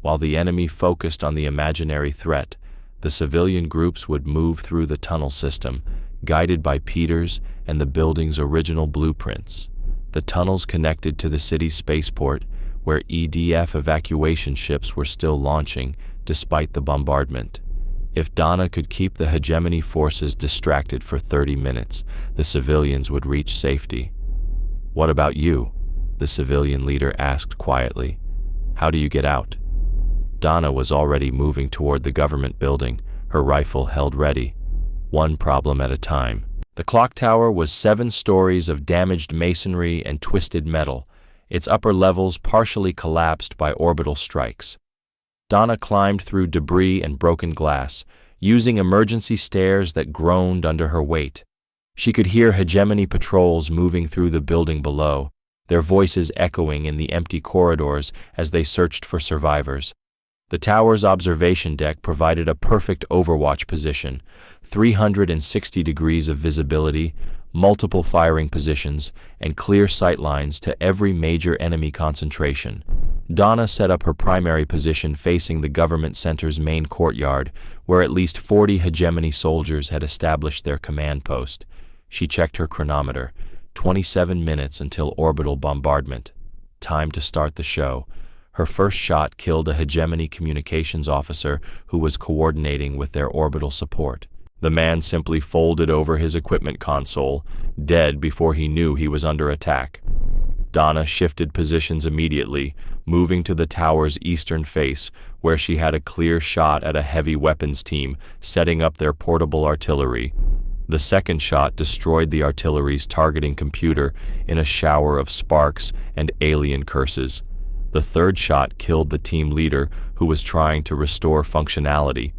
While the enemy focused on the imaginary threat, the civilian groups would move through the tunnel system, guided by Peters and the building's original blueprints. The tunnels connected to the city's spaceport, where EDF evacuation ships were still launching despite the bombardment. If Donna could keep the hegemony forces distracted for 30 minutes, the civilians would reach safety. What about you? The civilian leader asked quietly. How do you get out? Donna was already moving toward the government building, her rifle held ready. One problem at a time. The clock tower was 7 stories of damaged masonry and twisted metal, its upper levels partially collapsed by orbital strikes. Donna climbed through debris and broken glass, using emergency stairs that groaned under her weight. She could hear hegemony patrols moving through the building below, their voices echoing in the empty corridors as they searched for survivors. The tower's observation deck provided a perfect overwatch position, 360 degrees of visibility, multiple firing positions, and clear sight lines to every major enemy concentration. Donna set up her primary position facing the government center's main courtyard, where at least 40 hegemony soldiers had established their command post. She checked her chronometer, 27 minutes until orbital bombardment. Time to start the show. Her first shot killed a hegemony communications officer who was coordinating with their orbital support. The man simply folded over his equipment console, dead before he knew he was under attack. Donna shifted positions immediately, moving to the tower's eastern face, where she had a clear shot at a heavy weapons team setting up their portable artillery. The second shot destroyed the artillery's targeting computer in a shower of sparks and alien curses. The third shot killed the team leader, who was trying to restore functionality.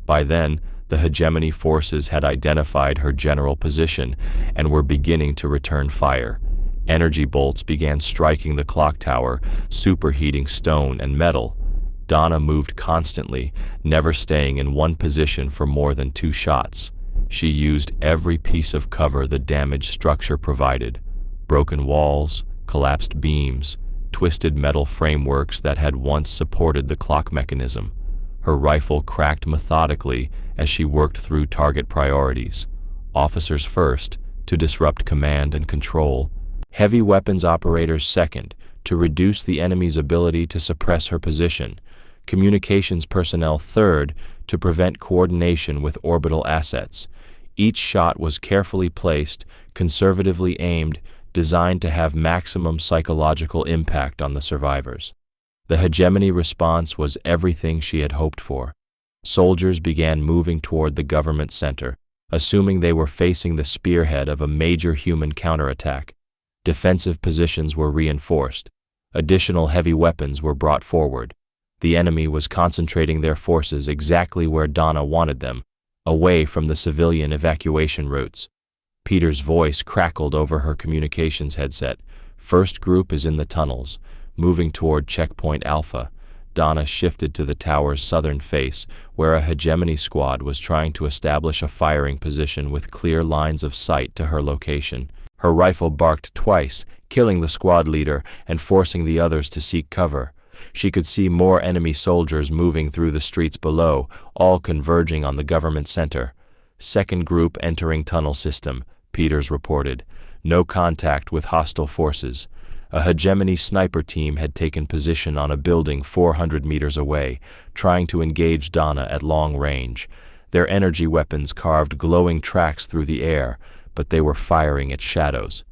By then, the hegemony forces had identified her general position and were beginning to return fire. Energy bolts began striking the clock tower, superheating stone and metal. Donna moved constantly, never staying in one position for more than 2 shots. She used every piece of cover the damaged structure provided: broken walls, collapsed beams, twisted metal frameworks that had once supported the clock mechanism. Her rifle cracked methodically as she worked through target priorities. Officers first, to disrupt command and control. Heavy weapons operators second, to reduce the enemy's ability to suppress her position. Communications personnel third, to prevent coordination with orbital assets. Each shot was carefully placed, conservatively aimed, designed to have maximum psychological impact on the survivors. The hegemony response was everything she had hoped for. Soldiers began moving toward the government center, assuming they were facing the spearhead of a major human counterattack. Defensive positions were reinforced. Additional heavy weapons were brought forward. The enemy was concentrating their forces exactly where Donna wanted them, away from the civilian evacuation routes. Peter's voice crackled over her communications headset. First group is in the tunnels, moving toward checkpoint Alpha. Donna shifted to the tower's southern face, where a hegemony squad was trying to establish a firing position with clear lines of sight to her location. Her rifle barked twice, killing the squad leader and forcing the others to seek cover. She could see more enemy soldiers moving through the streets below, all converging on the government center. Second group entering tunnel system, Peters reported. No contact with hostile forces. A hegemony sniper team had taken position on a building 400 meters away, trying to engage Donna at long range. Their energy weapons carved glowing tracks through the air, but they were firing at shadows.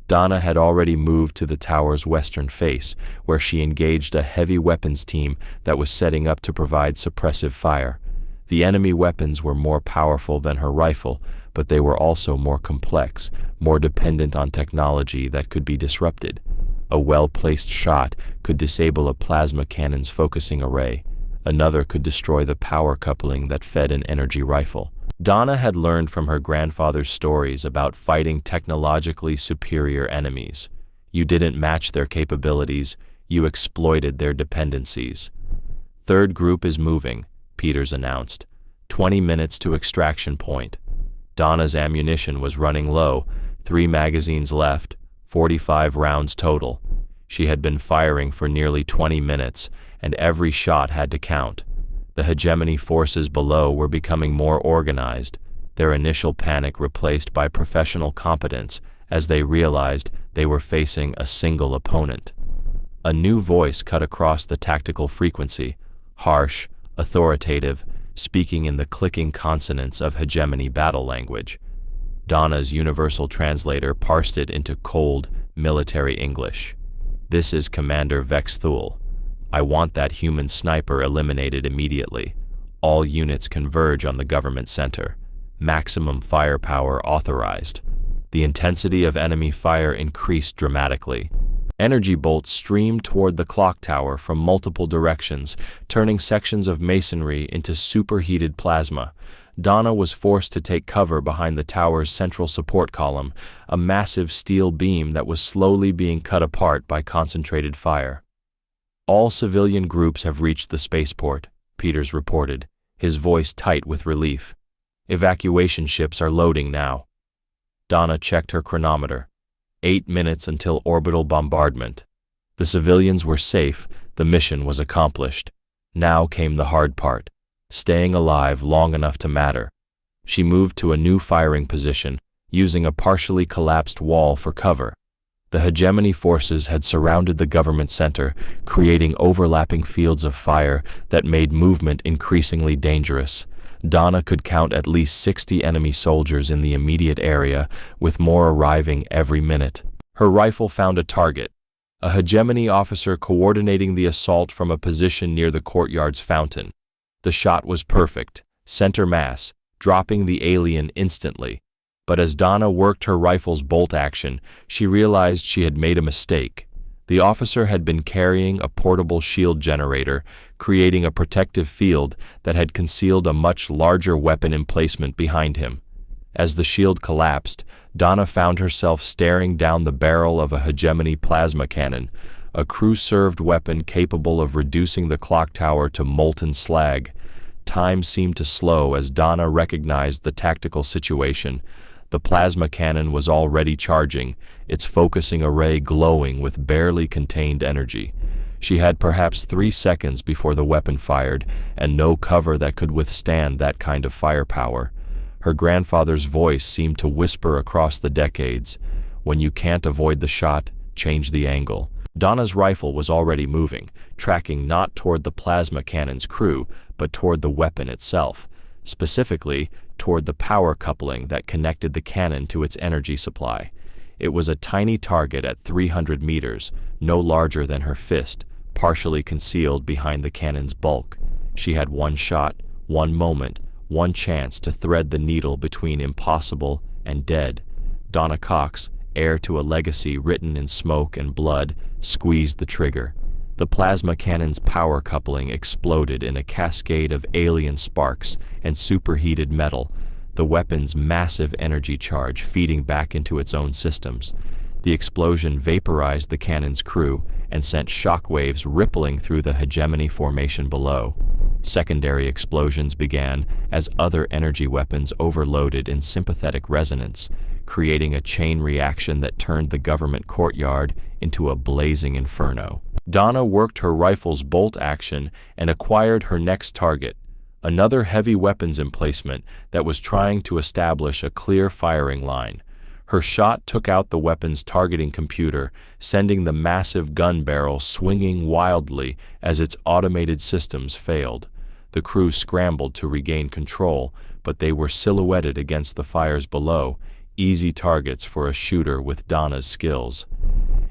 Donna had already moved to the tower's western face, where she engaged a heavy weapons team that was setting up to provide suppressive fire. The enemy weapons were more powerful than her rifle, but they were also more complex, more dependent on technology that could be disrupted. A well-placed shot could disable a plasma cannon's focusing array. Another could destroy the power coupling that fed an energy rifle. Donna had learned from her grandfather's stories about fighting technologically superior enemies. You didn't match their capabilities, you exploited their dependencies. Third group is moving, Peters announced. 20 minutes to extraction point. Donna's ammunition was running low, 3 magazines left, 45 rounds total. She had been firing for nearly 20 minutes, and every shot had to count. The hegemony forces below were becoming more organized, their initial panic replaced by professional competence as they realized they were facing a single opponent. A new voice cut across the tactical frequency, harsh, authoritative, speaking in the clicking consonants of hegemony battle language. Donna's universal translator parsed it into cold, military English. "This is Commander Vex Thule. I want that human sniper eliminated immediately. All units converge on the government center. Maximum firepower authorized." The intensity of enemy fire increased dramatically. Energy bolts streamed toward the clock tower from multiple directions, turning sections of masonry into superheated plasma. Donna was forced to take cover behind the tower's central support column, a massive steel beam that was slowly being cut apart by concentrated fire. "All civilian groups have reached the spaceport," Peters reported, his voice tight with relief. "Evacuation ships are loading now." Donna checked her chronometer. 8 minutes until orbital bombardment. The civilians were safe, the mission was accomplished. Now came the hard part, staying alive long enough to matter. She moved to a new firing position, using a partially collapsed wall for cover. The hegemony forces had surrounded the government center, creating overlapping fields of fire that made movement increasingly dangerous. Donna could count at least 60 enemy soldiers in the immediate area, with more arriving every minute. Her rifle found a target, a hegemony officer coordinating the assault from a position near the courtyard's fountain. The shot was perfect, center mass, dropping the alien instantly. But as Donna worked her rifle's bolt action, she realized she had made a mistake. The officer had been carrying a portable shield generator, creating a protective field that had concealed a much larger weapon emplacement behind him. As the shield collapsed, Donna found herself staring down the barrel of a hegemony plasma cannon, a crew-served weapon capable of reducing the clock tower to molten slag. Time seemed to slow as Donna recognized the tactical situation. The plasma cannon was already charging, its focusing array glowing with barely contained energy. She had perhaps 3 seconds before the weapon fired, and no cover that could withstand that kind of firepower. Her grandfather's voice seemed to whisper across the decades, "When you can't avoid the shot, change the angle." Donna's rifle was already moving, tracking not toward the plasma cannon's crew, but toward the weapon itself, specifically toward the power coupling that connected the cannon to its energy supply. It was a tiny target at 300 meters, no larger than her fist, partially concealed behind the cannon's bulk. She had one shot, one moment, one chance to thread the needle between impossible and dead. Donna Cox, heir to a legacy written in smoke and blood, squeezed the trigger. The plasma cannon's power coupling exploded in a cascade of alien sparks and superheated metal, the weapon's massive energy charge feeding back into its own systems. The explosion vaporized the cannon's crew and sent shockwaves rippling through the hegemony formation below. Secondary explosions began as other energy weapons overloaded in sympathetic resonance, creating a chain reaction that turned the government courtyard into a blazing inferno. Donna worked her rifle's bolt action and acquired her next target, another heavy weapons emplacement that was trying to establish a clear firing line. Her shot took out the weapon's targeting computer, sending the massive gun barrel swinging wildly as its automated systems failed. The crew scrambled to regain control, but they were silhouetted against the fires below, easy targets for a shooter with Donna's skills.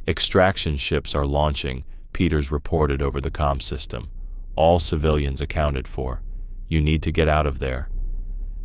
"Extraction ships are launching," Peters reported over the comm system. "All civilians accounted for. You need to get out of there."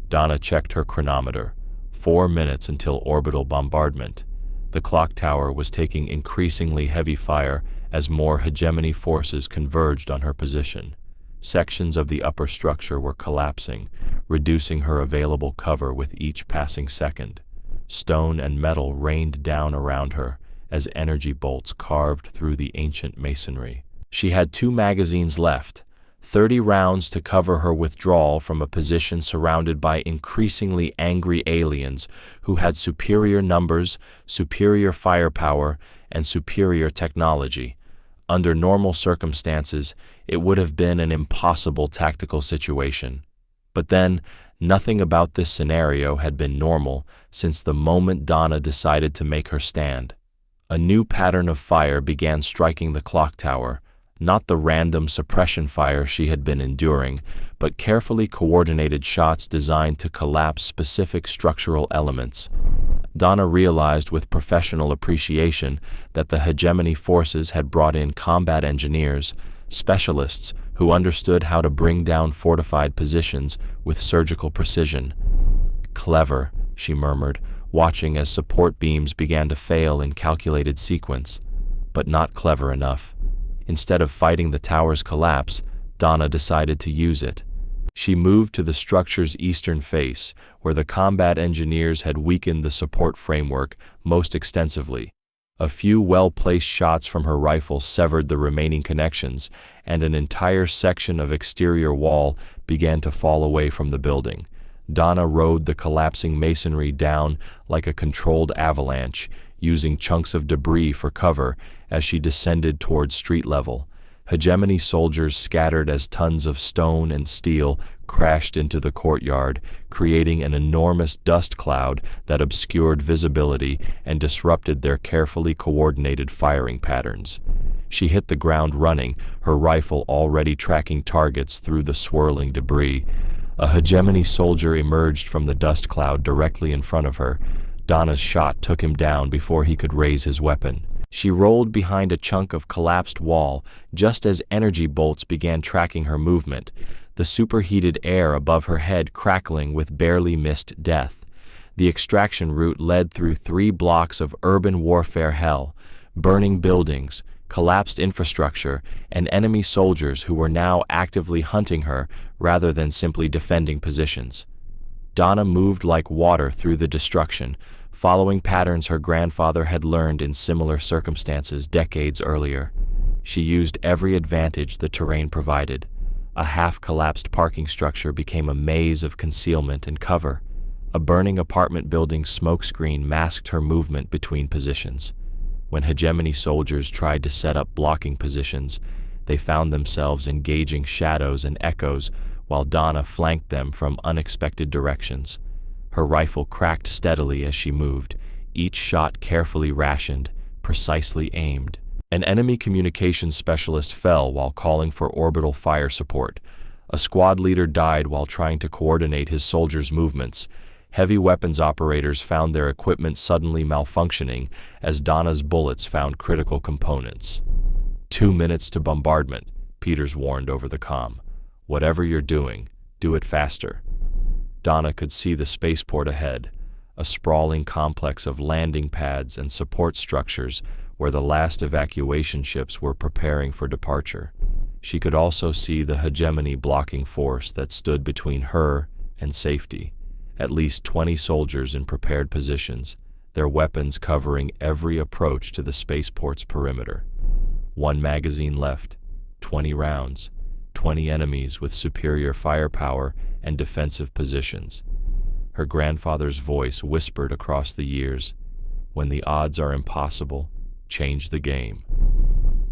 Donna checked her chronometer. 4 minutes until orbital bombardment. The clock tower was taking increasingly heavy fire as more hegemony forces converged on her position. Sections of the upper structure were collapsing, reducing her available cover with each passing second. Stone and metal rained down around her as energy bolts carved through the ancient masonry. She had 2 magazines left, 30 rounds to cover her withdrawal from a position surrounded by increasingly angry aliens who had superior numbers, superior firepower, and superior technology. Under normal circumstances, it would have been an impossible tactical situation. But then, nothing about this scenario had been normal since the moment Donna decided to make her stand. A new pattern of fire began striking the clock tower, not the random suppression fire she had been enduring, but carefully coordinated shots designed to collapse specific structural elements. Donna realized with professional appreciation that the hegemony forces had brought in combat engineers, specialists who understood how to bring down fortified positions with surgical precision. "Clever," she murmured, watching as support beams began to fail in calculated sequence, but not clever enough. Instead of fighting the tower's collapse, Donna decided to use it. She moved to the structure's eastern face, where the combat engineers had weakened the support framework most extensively. A few well-placed shots from her rifle severed the remaining connections, and an entire section of exterior wall began to fall away from the building. Donna rode the collapsing masonry down like a controlled avalanche, using chunks of debris for cover as she descended toward street level. Hegemony soldiers scattered as tons of stone and steel crashed into the courtyard, creating an enormous dust cloud that obscured visibility and disrupted their carefully coordinated firing patterns. She hit the ground running, her rifle already tracking targets through the swirling debris. A hegemony soldier emerged from the dust cloud directly in front of her. Donna's shot took him down before he could raise his weapon. She rolled behind a chunk of collapsed wall just as energy bolts began tracking her movement, the superheated air above her head crackling with barely missed death. The extraction route led through 3 blocks of urban warfare hell, burning buildings, collapsed infrastructure, and enemy soldiers who were now actively hunting her rather than simply defending positions. Donna moved like water through the destruction, following patterns her grandfather had learned in similar circumstances decades earlier. She used every advantage the terrain provided. A half-collapsed parking structure became a maze of concealment and cover. A burning apartment building's smokescreen masked her movement between positions. When hegemony soldiers tried to set up blocking positions, they found themselves engaging shadows and echoes while Donna flanked them from unexpected directions. Her rifle cracked steadily as she moved, each shot carefully rationed, precisely aimed. An enemy communications specialist fell while calling for orbital fire support. A squad leader died while trying to coordinate his soldiers' movements. Heavy weapons operators found their equipment suddenly malfunctioning as Donna's bullets found critical components. 2 minutes to bombardment, Peters warned over the comm. Whatever you're doing, do it faster. Donna could see the spaceport ahead, a sprawling complex of landing pads and support structures where the last evacuation ships were preparing for departure. She could also see the hegemony blocking force that stood between her and safety. At least 20 soldiers in prepared positions, their weapons covering every approach to the spaceport's perimeter. 1 magazine left, 20 rounds, 20 enemies with superior firepower and defensive positions. Her grandfather's voice whispered across the years, "When the odds are impossible, change the game."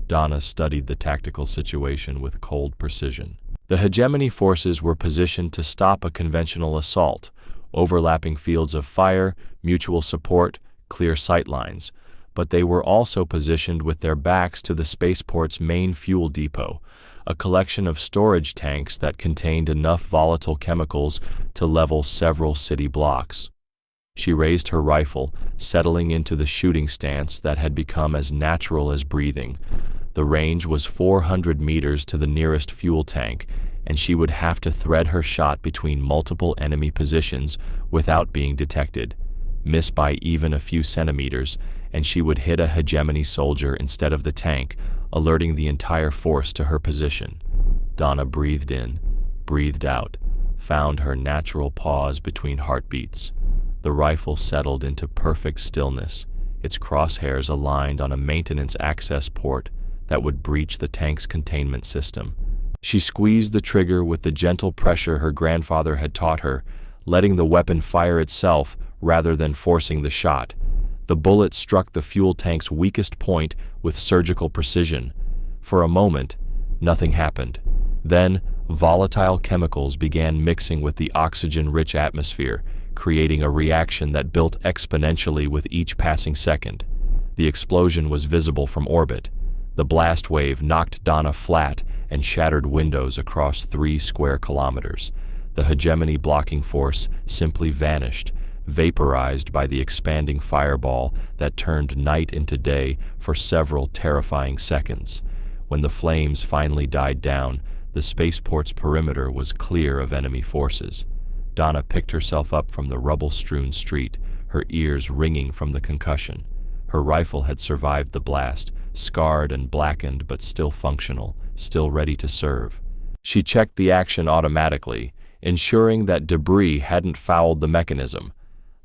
Donna studied the tactical situation with cold precision. The hegemony forces were positioned to stop a conventional assault, overlapping fields of fire, mutual support, clear sight lines, but they were also positioned with their backs to the spaceport's main fuel depot, a collection of storage tanks that contained enough volatile chemicals to level several city blocks. She raised her rifle, settling into the shooting stance that had become as natural as breathing. The range was 400 meters to the nearest fuel tank, and she would have to thread her shot between multiple enemy positions without being detected. Miss by even a few centimeters, and she would hit a hegemony soldier instead of the tank, alerting the entire force to her position. Donna breathed in, breathed out, found her natural pause between heartbeats. The rifle settled into perfect stillness, its crosshairs aligned on a maintenance access port that would breach the tank's containment system. She squeezed the trigger with the gentle pressure her grandfather had taught her, letting the weapon fire itself rather than forcing the shot. The bullet struck the fuel tank's weakest point with surgical precision. For a moment, nothing happened. Then, volatile chemicals began mixing with the oxygen-rich atmosphere, creating a reaction that built exponentially with each passing second. The explosion was visible from orbit. The blast wave knocked Donna flat and shattered windows across 3 square kilometers. The hegemony blocking force simply vanished, vaporized by the expanding fireball that turned night into day for several terrifying seconds. When the flames finally died down, the spaceport's perimeter was clear of enemy forces. Donna picked herself up from the rubble-strewn street, her ears ringing from the concussion. Her rifle had survived the blast, scarred and blackened but still functional, still ready to serve. She checked the action automatically, ensuring that debris hadn't fouled the mechanism.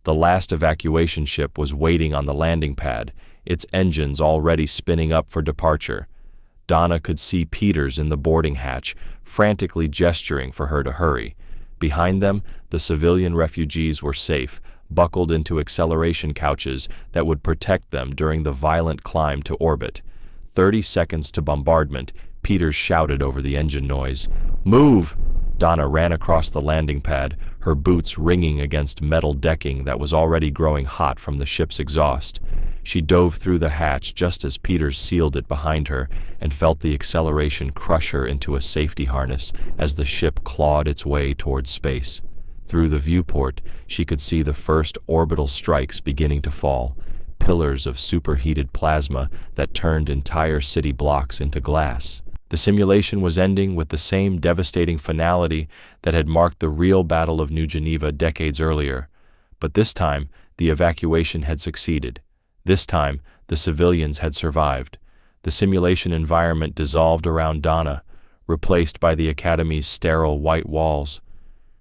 The last evacuation ship was waiting on the landing pad, its engines already spinning up for departure. Donna could see Peters in the boarding hatch, frantically gesturing for her to hurry. Behind them, the civilian refugees were safe, buckled into acceleration couches that would protect them during the violent climb to orbit. 30 seconds to bombardment, Peters shouted over the engine noise. "Move!" Donna ran across the landing pad, her boots ringing against metal decking that was already growing hot from the ship's exhaust. She dove through the hatch just as Peters sealed it behind her and felt the acceleration crush her into a safety harness as the ship clawed its way towards space. Through the viewport, she could see the first orbital strikes beginning to fall. pillars of superheated plasma that turned entire city blocks into glass. The simulation was ending with the same devastating finality that had marked the real Battle of New Geneva decades earlier. But this time, the evacuation had succeeded. This time, the civilians had survived. The simulation environment dissolved around Donna, replaced by the Academy's sterile white walls.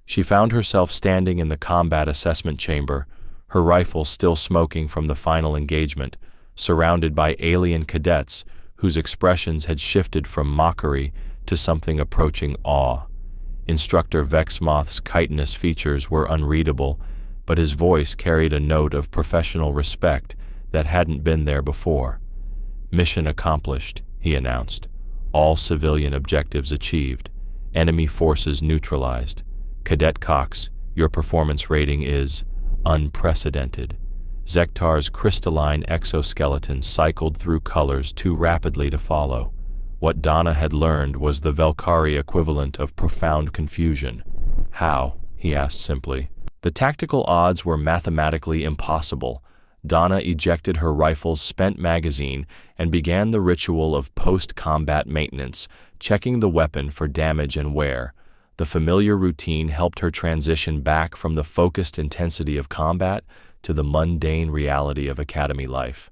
She found herself standing in the combat assessment chamber, her rifle still smoking from the final engagement, surrounded by alien cadets whose expressions had shifted from mockery to something approaching awe. Instructor Vexmoth's chitinous features were unreadable, but his voice carried a note of professional respect that hadn't been there before. "Mission accomplished," he announced. "All civilian objectives achieved. Enemy forces neutralized. Cadet Cox, your performance rating is unprecedented." Zektar's crystalline exoskeleton cycled through colors too rapidly to follow. What Donna had learned was the Velkari equivalent of profound confusion. "How?" he asked simply. The tactical odds were mathematically impossible. Donna ejected her rifle's spent magazine and began the ritual of post-combat maintenance, checking the weapon for damage and wear. The familiar routine helped her transition back from the focused intensity of combat to the mundane reality of academy life.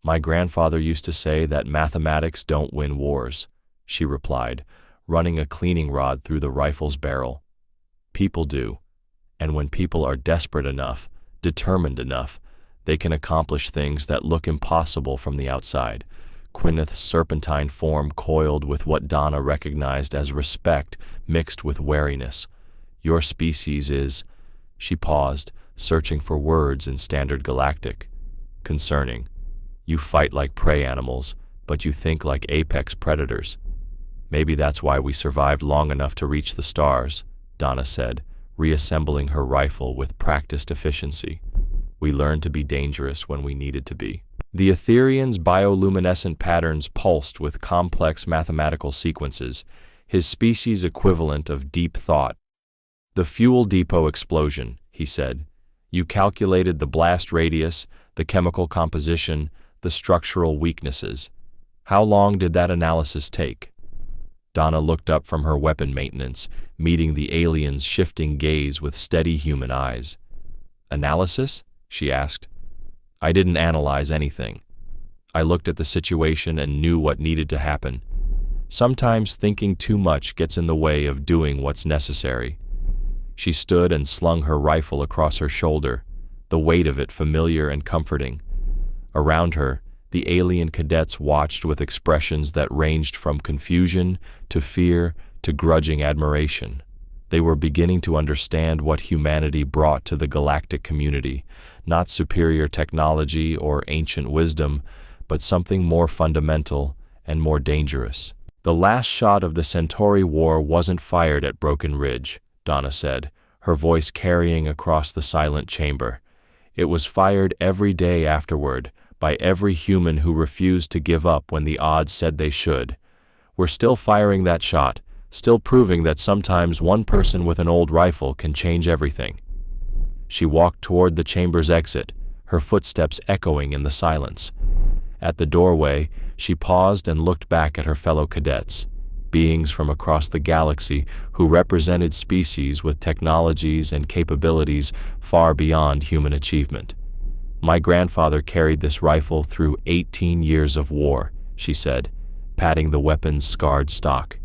"My grandfather used to say that mathematics don't win wars," she replied, running a cleaning rod through the rifle's barrel. "People do, and when people are desperate enough, determined enough, they can accomplish things that look impossible from the outside." Quineth's serpentine form coiled with what Donna recognized as respect mixed with wariness. "Your species is—" She paused, searching for words in Standard Galactic. "Concerning. You fight like prey animals, but you think like apex predators. Maybe that's why we survived long enough to reach the stars," Donna said, reassembling her rifle with practiced efficiency. "We learned to be dangerous when we needed to be." The Etherian's bioluminescent patterns pulsed with complex mathematical sequences, his species equivalent of deep thought. "The fuel depot explosion," he said. "You calculated the blast radius, the chemical composition, the structural weaknesses. How long did that analysis take?" Donna looked up from her weapon maintenance, meeting the alien's shifting gaze with steady human eyes. "Analysis?" she asked. "I didn't analyze anything. I looked at the situation and knew what needed to happen. Sometimes thinking too much gets in the way of doing what's necessary." She stood and slung her rifle across her shoulder, the weight of it familiar and comforting. Around her, the alien cadets watched with expressions that ranged from confusion to fear to grudging admiration. They were beginning to understand what humanity brought to the galactic community, not superior technology or ancient wisdom, but something more fundamental and more dangerous. "The last shot of the Centauri War wasn't fired at Broken Ridge," Donna said, her voice carrying across the silent chamber. "It was fired every day afterward, by every human who refused to give up when the odds said they should. We're still firing that shot, still proving that sometimes one person with an old rifle can change everything." She walked toward the chamber's exit, her footsteps echoing in the silence. At the doorway, she paused and looked back at her fellow cadets, beings from across the galaxy who represented species with technologies and capabilities far beyond human achievement. "My grandfather carried this rifle through 18 years of war," she said, patting the weapon's scarred stock.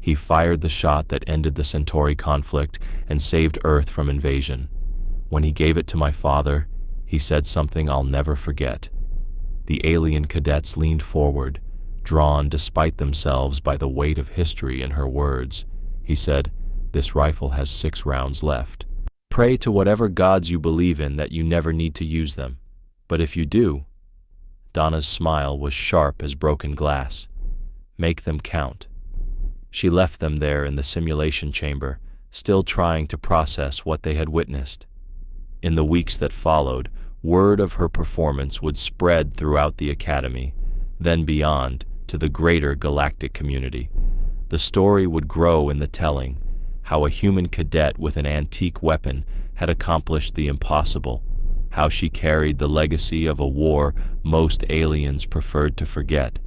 "He fired the shot that ended the Centauri conflict and saved Earth from invasion. When he gave it to my father, he said something I'll never forget." The alien cadets leaned forward, drawn despite themselves by the weight of history in her words. He said, "This rifle has 6 rounds left. Pray to whatever gods you believe in that you never need to use them. But if you do—" Donna's smile was sharp as broken glass. "Make them count." She left them there in the simulation chamber, still trying to process what they had witnessed. In the weeks that followed, word of her performance would spread throughout the academy, then beyond to the greater galactic community. The story would grow in the telling, how a human cadet with an antique weapon had accomplished the impossible, how she carried the legacy of a war most aliens preferred to forget.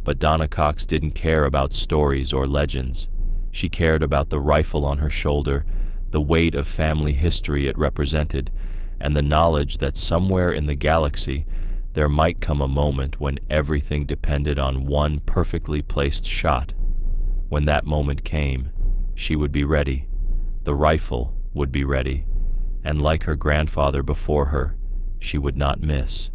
But Donna Cox didn't care about stories or legends. She cared about the rifle on her shoulder, the weight of family history it represented, and the knowledge that somewhere in the galaxy there might come a moment when everything depended on one perfectly placed shot. When that moment came, she would be ready. The rifle would be ready, and like her grandfather before her, she would not miss.